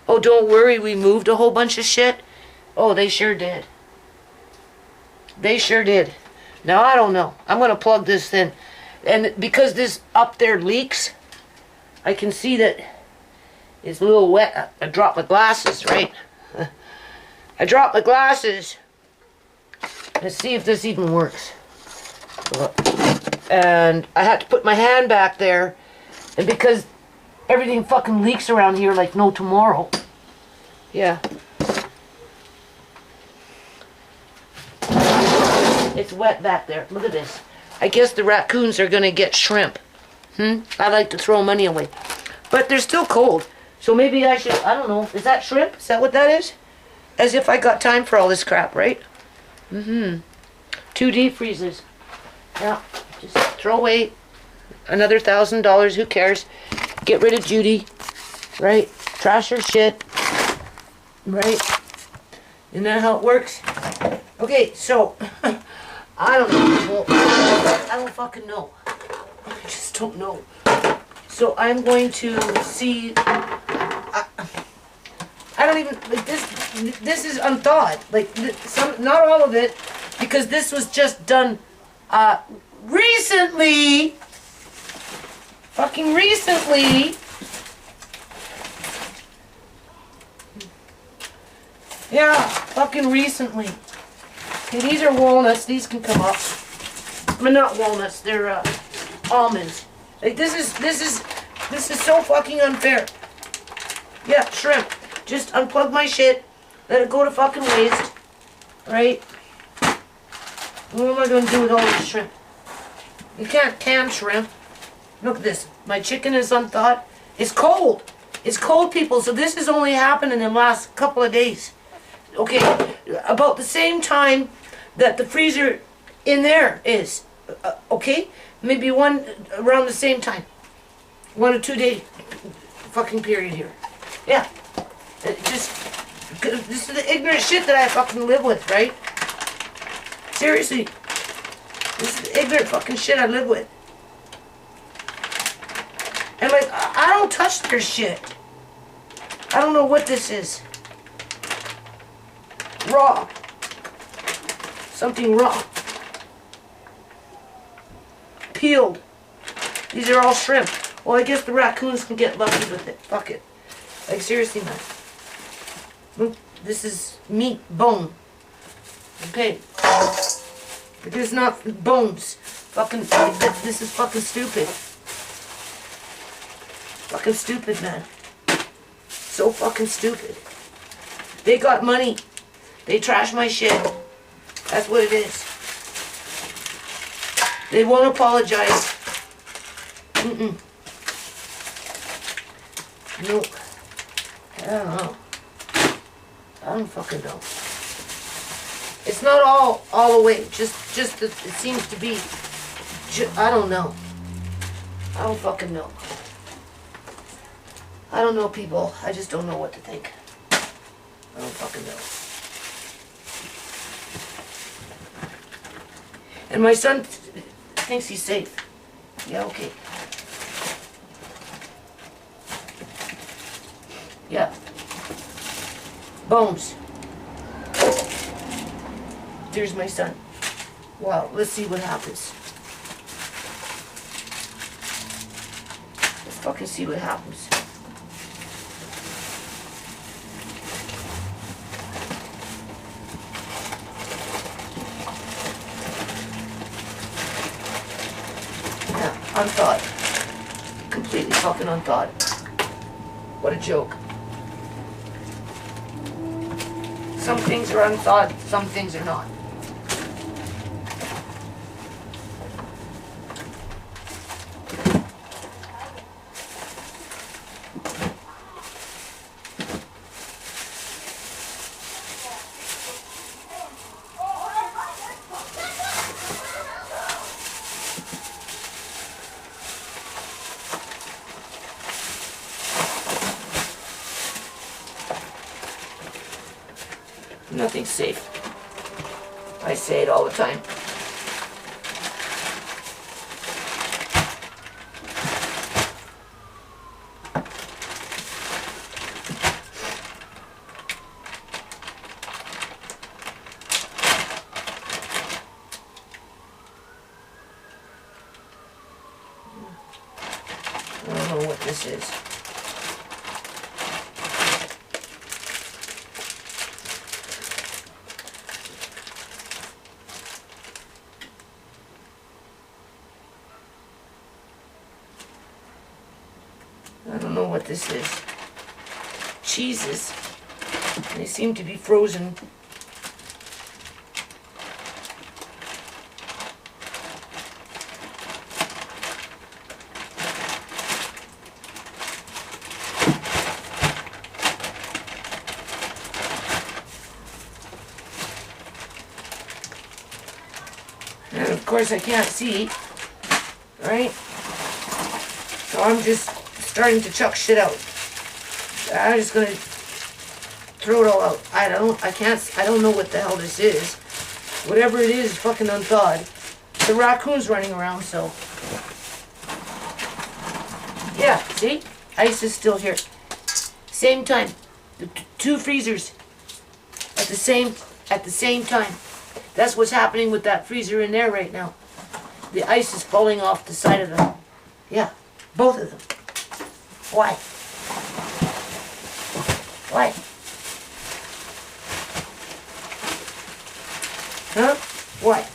oh, don't worry, we moved a whole bunch of shit? Oh, they sure did. They sure did. Now, I don't know. I'm going to plug this in. And because this up there leaks, I can see that it's a little wet. I dropped my glasses, right? I dropped my glasses. Let's see if this even works. And I had to put my hand back there. And because everything fucking leaks around here like no tomorrow. Yeah. It's wet back there. Look at this. I guess the raccoons are gonna get shrimp. I like to throw money away. But they're still cold. So maybe I should, I don't know. Is that shrimp? Is that what that is? As if I got time for all this crap, right? 2 deep freezers. Yeah. Just throw away another $1,000. Who cares? Get rid of Judy. Right? Trash her shit. Right? Isn't that how it works? Okay, so I don't know. I don't fucking know. I just don't know. So I'm going to see. I don't even like this. This is unthawed. Like not all of it, because this was just done recently. Fucking recently. Yeah, fucking recently. Okay, these are walnuts. These can come up. But not walnuts. They're almonds. Like this is so fucking unfair. Yeah, shrimp. Just unplug my shit. Let it go to fucking waste. Right? What am I gonna do with all this shrimp? You can't can shrimp. Look at this. My chicken is unthawed. It's cold. It's cold, people. So this has only happened in the last couple of days. Okay, about the same time that the freezer in there is. Okay? Maybe one around the same time. 1 or 2 day fucking period here. Yeah. This is the ignorant shit that I fucking live with, right? Seriously. This is the ignorant fucking shit I live with. And like, I don't touch their shit. I don't know what this is. Raw. Something raw. Peeled. These are all shrimp. Well, I guess the raccoons can get lucky with it. Fuck it. Like, seriously, man. Look, this is meat, bone. Okay. But this is not bones. Fucking, this is fucking stupid. Fucking stupid, man. So fucking stupid. They got money. They trash my shit. That's what it is. They won't apologize. Nope. I don't know. I don't fucking know. It's not all the way. Just it seems to be. I don't know. I don't fucking know. I don't know, people. I just don't know what to think. I don't fucking know. And my son thinks he's safe. Yeah, okay. Yeah. Bones. There's my son. Wow, let's see what happens. Let's fucking see what happens. Yeah, unthawed. Completely fucking unthawed. What a joke. Some things are unthawed, some things are not. Nothing's safe. I say it all the time. I don't know what this is. I don't know what this is. Cheeses. They seem to be frozen. And of course I can't see, right? So I'm just starting to chuck shit out. I'm just gonna throw it all out. I don't know what the hell this is. Whatever it is fucking unthawed. The raccoon's running around, so. Yeah, see? Ice is still here. Same time. The two freezers at the same time. That's what's happening with that freezer in there right now. The ice is falling off the side of them. Yeah, both of them. Why? Why? Huh? Why?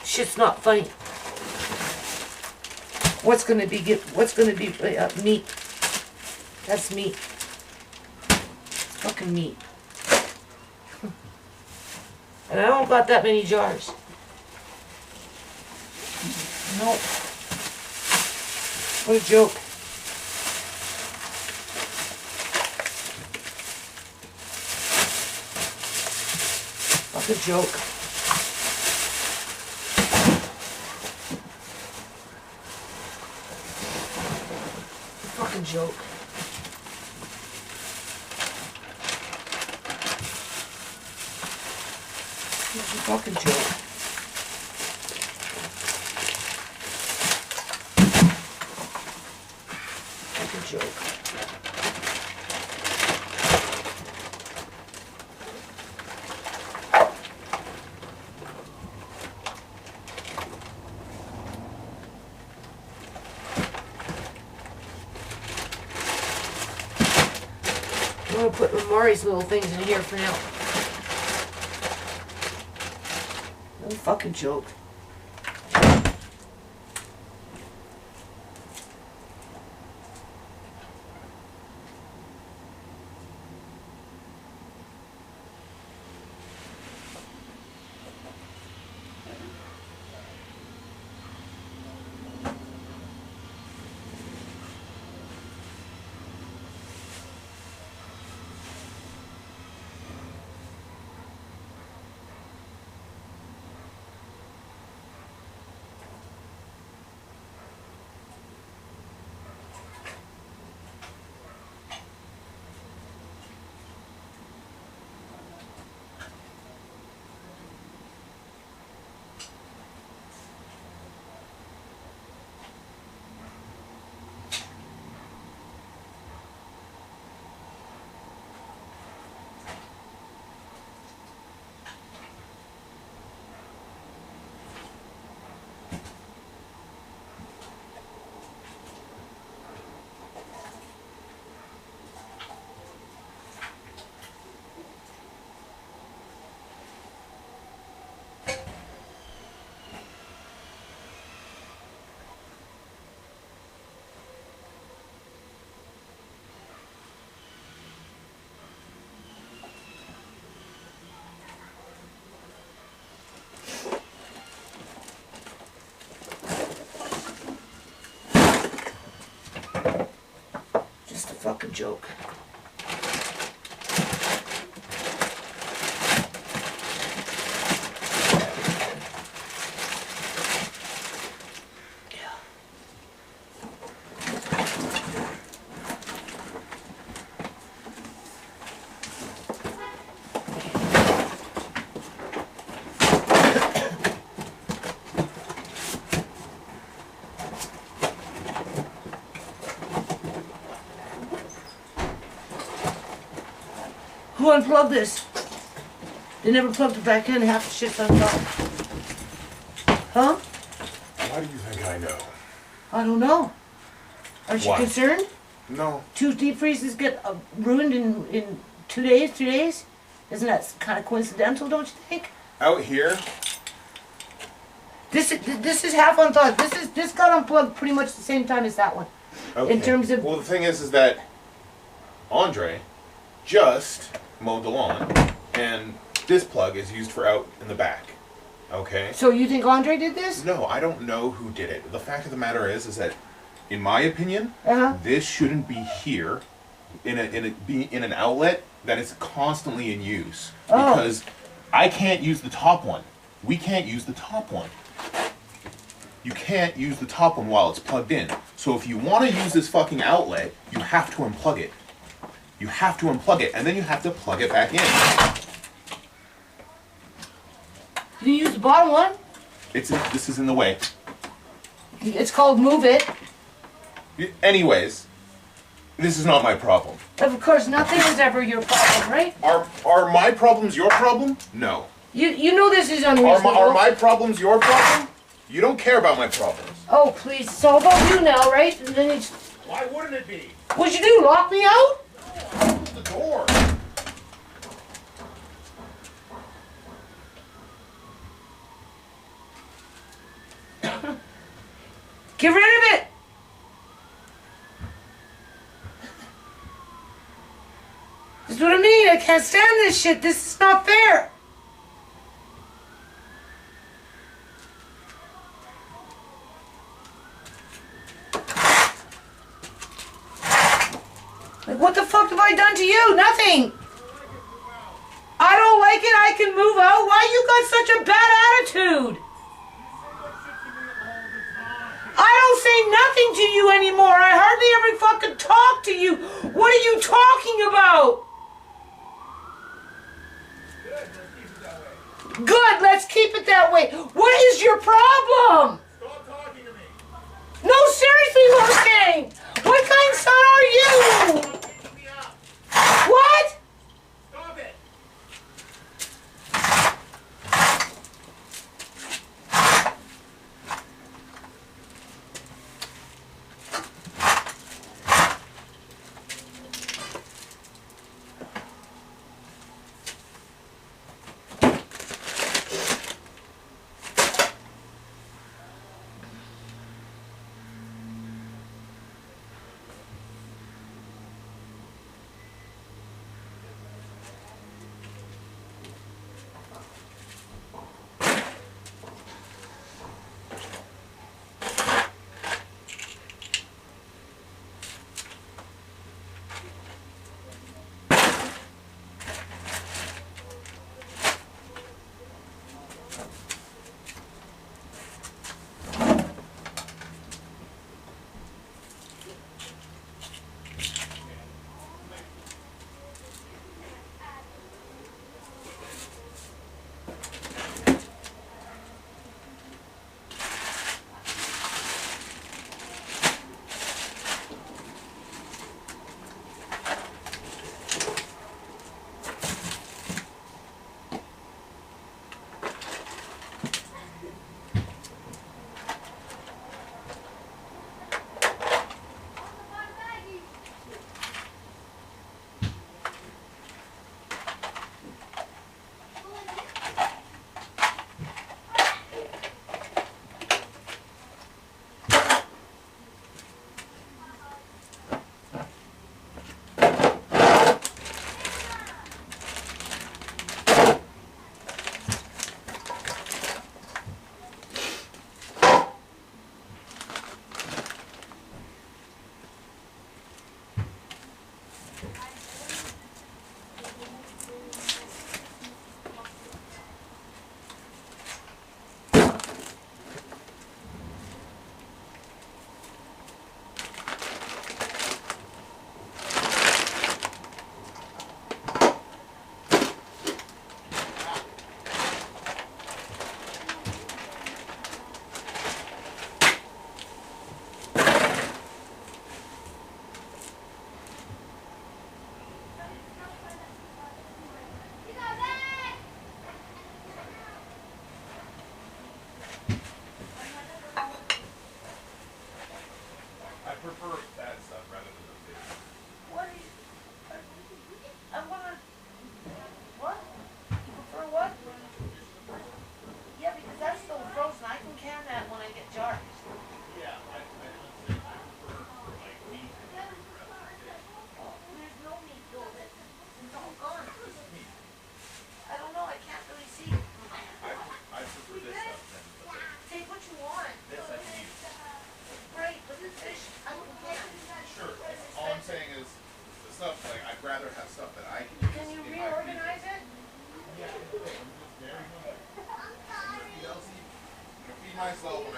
Shit's not funny. What's gonna be meat? That's meat. It's fucking meat. And I don't got that many jars. Nope. What a joke. What a joke. Fucking joke. It's a fucking joke. Fucking joke. I'm gonna put Mari's little things in here for now. No fucking joke. Just a fucking joke. Yeah. Who unplugged this? They never plugged it back in. Half the shit's unplugged. Huh?
Why do you think I know?
I don't know. Aren't you
Why?
concerned?
No.
2 deep freezes get ruined in 2 days, 3 days? Isn't that kind of coincidental, don't you think?
Out here,
This is half unplugged. This got unplugged pretty much the same time as that one.
okay.
In terms of
Well, the thing is that Andre just mowed the lawn, and this plug is used for out in the back. Okay?
So you think Andre did this?
No, I don't know who did it. The fact of the matter is that, in my opinion,
Uh-huh.
this shouldn't be here in an outlet that is constantly in use.
Oh.
Because I can't use the top one. We can't use the top one. You can't use the top one while it's plugged in. So if you want to use this fucking outlet, you have to unplug it. You have to unplug it, and then you have to plug it back in.
Did you use the bottom one?
This is in the way.
It's called Move It.
Anyways, this is not my problem.
Of course, nothing is ever your problem, right?
Are my problems your problem? No.
You know this is
Are
unreasonable.
my problems your problem? You don't care about my problems.
Oh, please. It's all about you now, right? And then you...
Why wouldn't it be?
What'd you do, lock me out?
Close the door.
Get rid of it! This is what I mean. I can't stand this shit. This is not fair. Like, what the fuck have I done to you? Nothing. I don't like it. I can move out. Why you got such a bad attitude? I don't say nothing to you anymore. I hardly ever fucking talk to you. What are you talking about? Good, let's keep it that way. What is your problem?
Stop talking to me.
No, seriously, Wolfgang. What kind of son are you? What?
Stop it.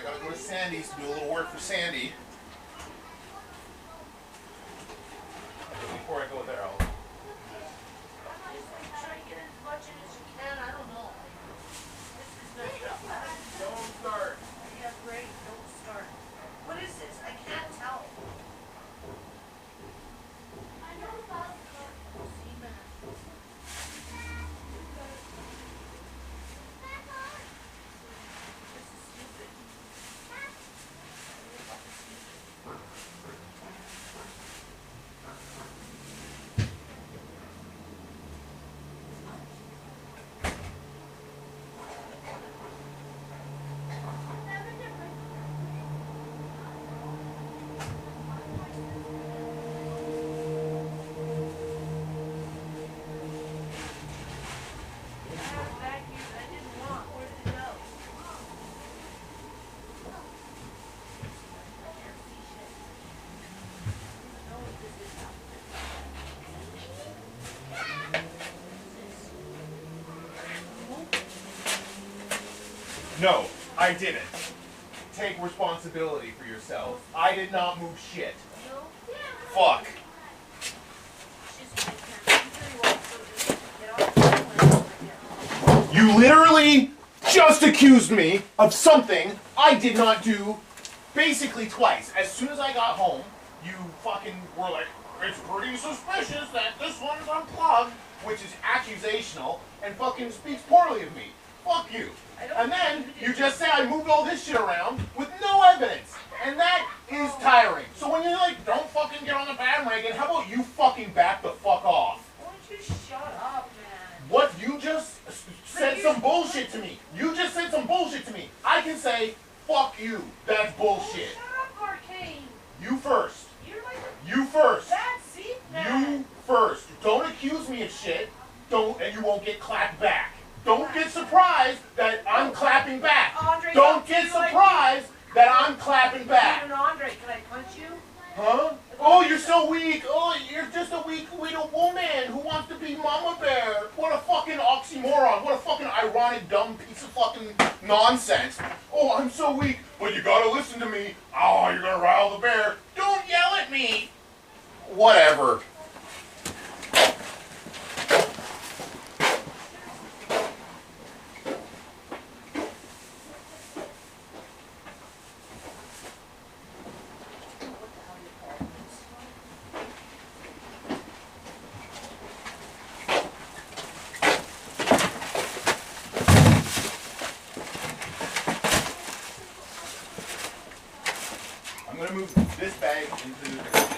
I gotta go to Sandy's to do a little work for Sandy. Before I go there, I'll...
Try to get as much in as you can. I don't know. This is messed up.
Don't start.
Yeah, great. Don't start. What is this? I can't tell. I know about see, man. This is stupid. Back here, I didn't want. Where did it go? I can't see shit. I know what this is.
No, I didn't. Take responsibility for yourself. I did not move shit.
No?
Fuck.
She's right there. You really want to get off the plane.
You literally just accused me of something I did not do basically twice. As soon as I got home, you fucking were like, it's pretty suspicious that this one's unplugged, which is accusational and fucking speaks poorly of me. Fuck you. And then you just say I moved all this shit around with no evidence. And that is tiring. So when you're like, don't fucking get on the bandwagon, how about you fucking back the fuck off?
Why don't you shut up, man?
What you just said some bullshit to me. You just said some bullshit to me. I can say, fuck you. That's bullshit.
Shut up, Arcane.
You first.
You're like
You first.
that seat, man.
You first. Don't accuse me of shit. Don't, and you won't get clapped back. Don't get surprised that I'm clapping back.
Andre,
Don't get surprised that I'm clapping back.
Even Andre, can I punch you?
Huh? Oh, you're so weak. Oh, you're just a weak little woman who wants to be Mama Bear. What a fucking oxymoron. What a fucking ironic, dumb piece of fucking nonsense. Oh, I'm so weak, but you gotta listen to me. Oh, you're gonna rile the bear. Don't yell at me. Whatever. I'm gonna move this bag into the kitchen.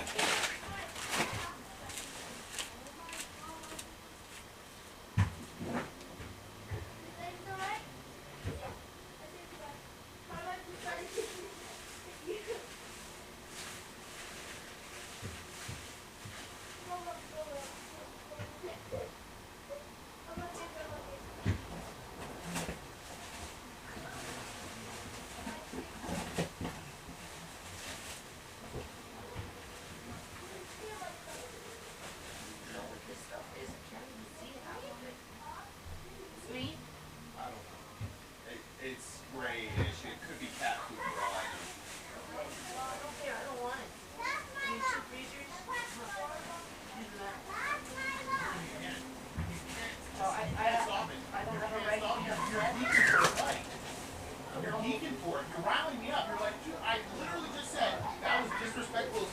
Sweet?
I don't know. It's grayish. It could be cat food for all I know.
Well, I don't care. I don't want it. You need two freezers? Oh, I don't have a right to be upset.
You're geeking for it. You're riling me up. You're like, dude, I literally just said that was disrespectful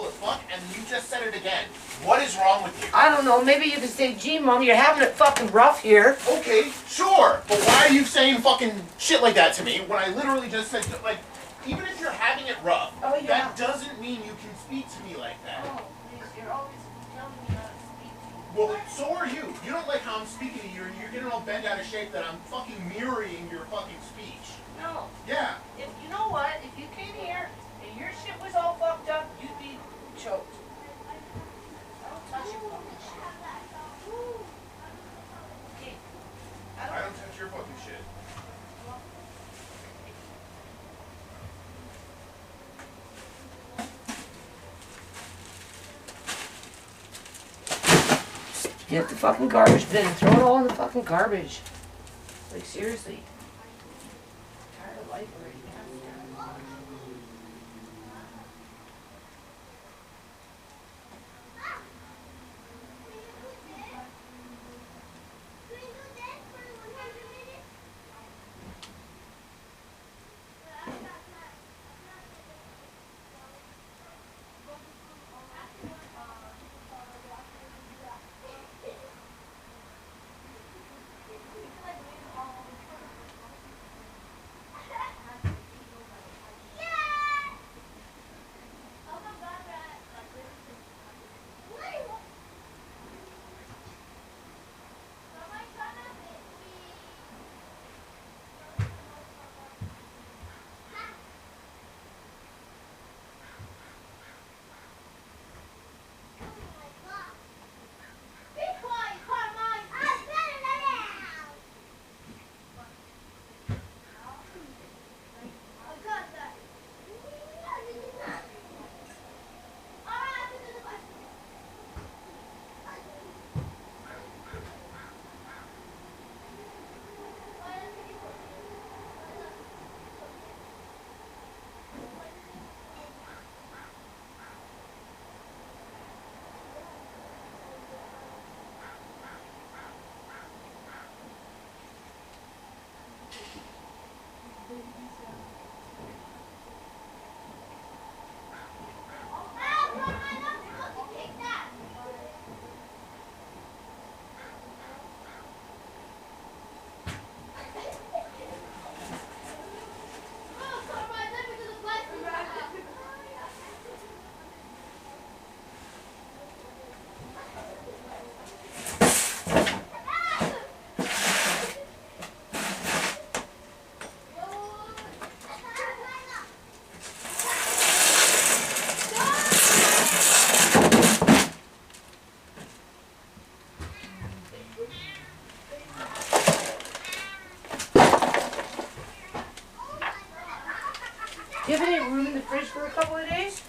as fuck, and you just said it again. What is wrong with you?
I don't know. Maybe you could say, gee, Mom, you're having it fucking rough here.
Okay, sure. But why are you saying fucking shit like that to me when I literally just said, like, even if you're having it rough,
Oh, yeah.
that doesn't mean you can speak to me like that.
Oh, please, you're always telling me how to speak to you.
Well, so are you. You don't like how I'm speaking to you, and you're getting all bent out of shape that I'm fucking mirroring your fucking speech.
No.
Yeah.
If you know what, if you came here and your shit was all fucked up, you'd be choked. I don't touch your fucking shit. Okay.
I don't touch your fucking shit.
Get the fucking garbage bin and throw it all in the fucking garbage. Like, seriously. I'm tired of life already. Do you have any room in the fridge for a couple of days?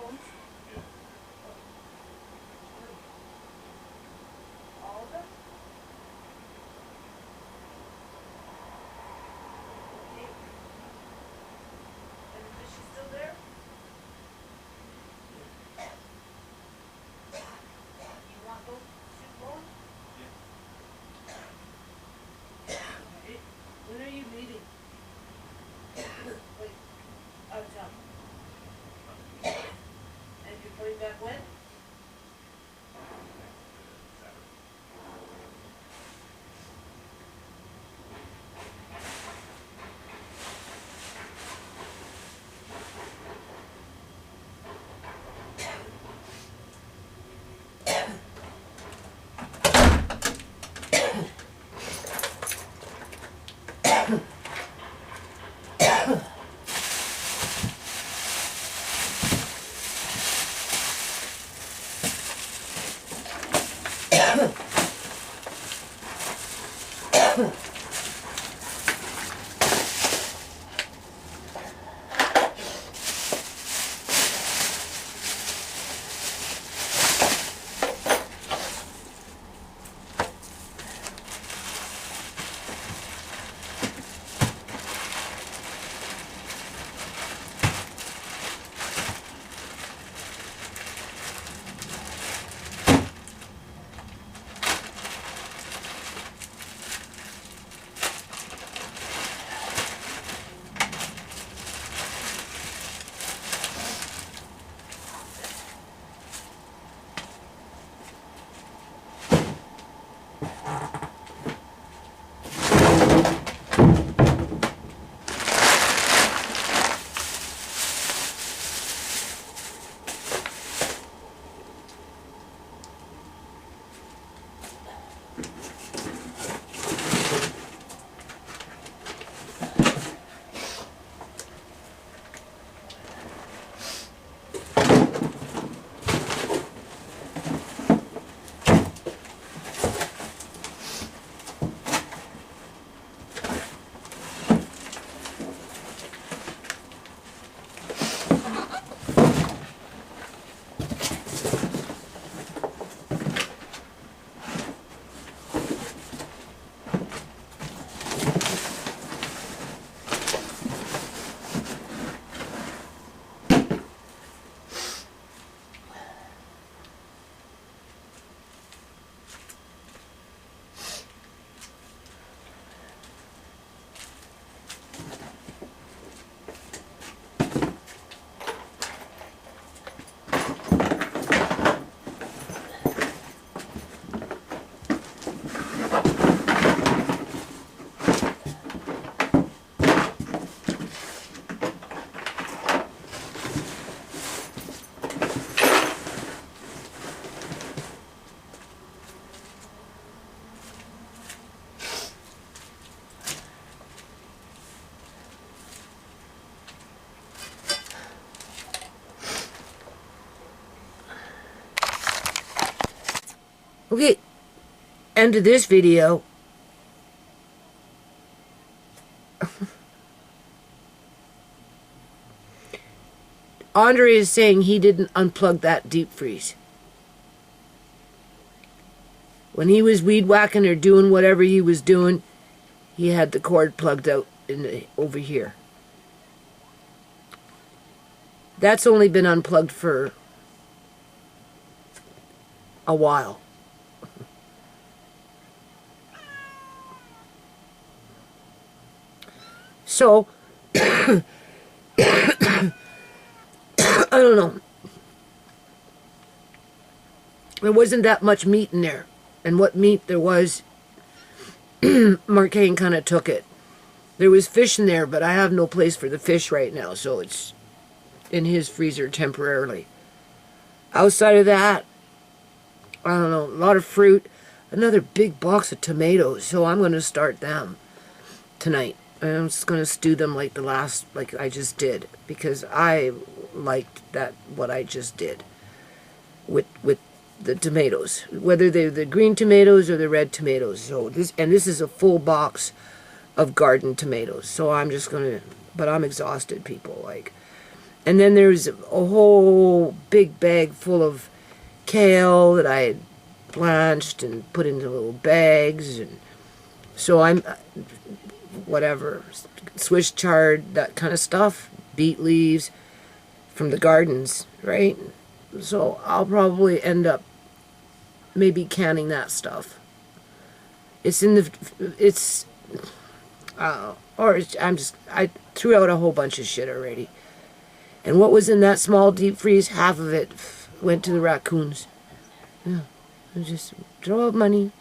phones? All of them? Okay. And is she still there? You want those two phones? Okay. When are you leaving? Wait, out of town. And you're coming back when? Okay, end of this video. Andre is saying he didn't unplug that deep freeze. When he was weed whacking or doing whatever he was doing, he had the cord plugged out over here. That's only been unplugged for a while. So, I don't know. There wasn't that much meat in there. And what meat there was, Marcane kind of took it. There was fish in there, but I have no place for the fish right now, so it's in his freezer temporarily. Outside of that, I don't know, a lot of fruit. Another big box of tomatoes, so I'm going to start them tonight. I'm just going to stew them like I just did, because I liked what I just did with the tomatoes, whether they're the green tomatoes or the red tomatoes. So this is a full box of garden tomatoes. So I'm just going to, but I'm exhausted, people. Like, And then there's a whole big bag full of kale that I had blanched and put into little bags. And so I'm, whatever, Swiss chard, that kind of stuff, beet leaves from the gardens, right? So I'll probably end up maybe canning that stuff. It's in the, it's, I threw out a whole bunch of shit already. And what was in that small deep freeze, half of it went to the raccoons. Yeah, I just throw out money.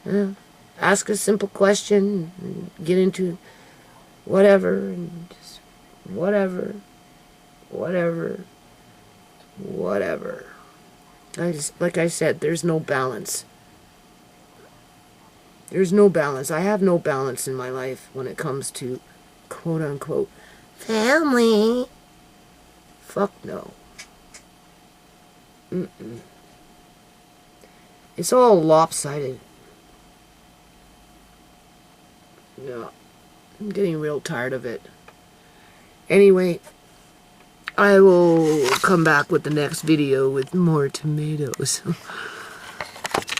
Yeah, ask a simple question, and get into whatever, and just whatever. Like I said, there's no balance. There's no balance. I have no balance in my life when it comes to quote unquote family. Fuck no. It's all lopsided. Yeah. I'm getting real tired of it. Anyway, I will come back with the next video with more tomatoes.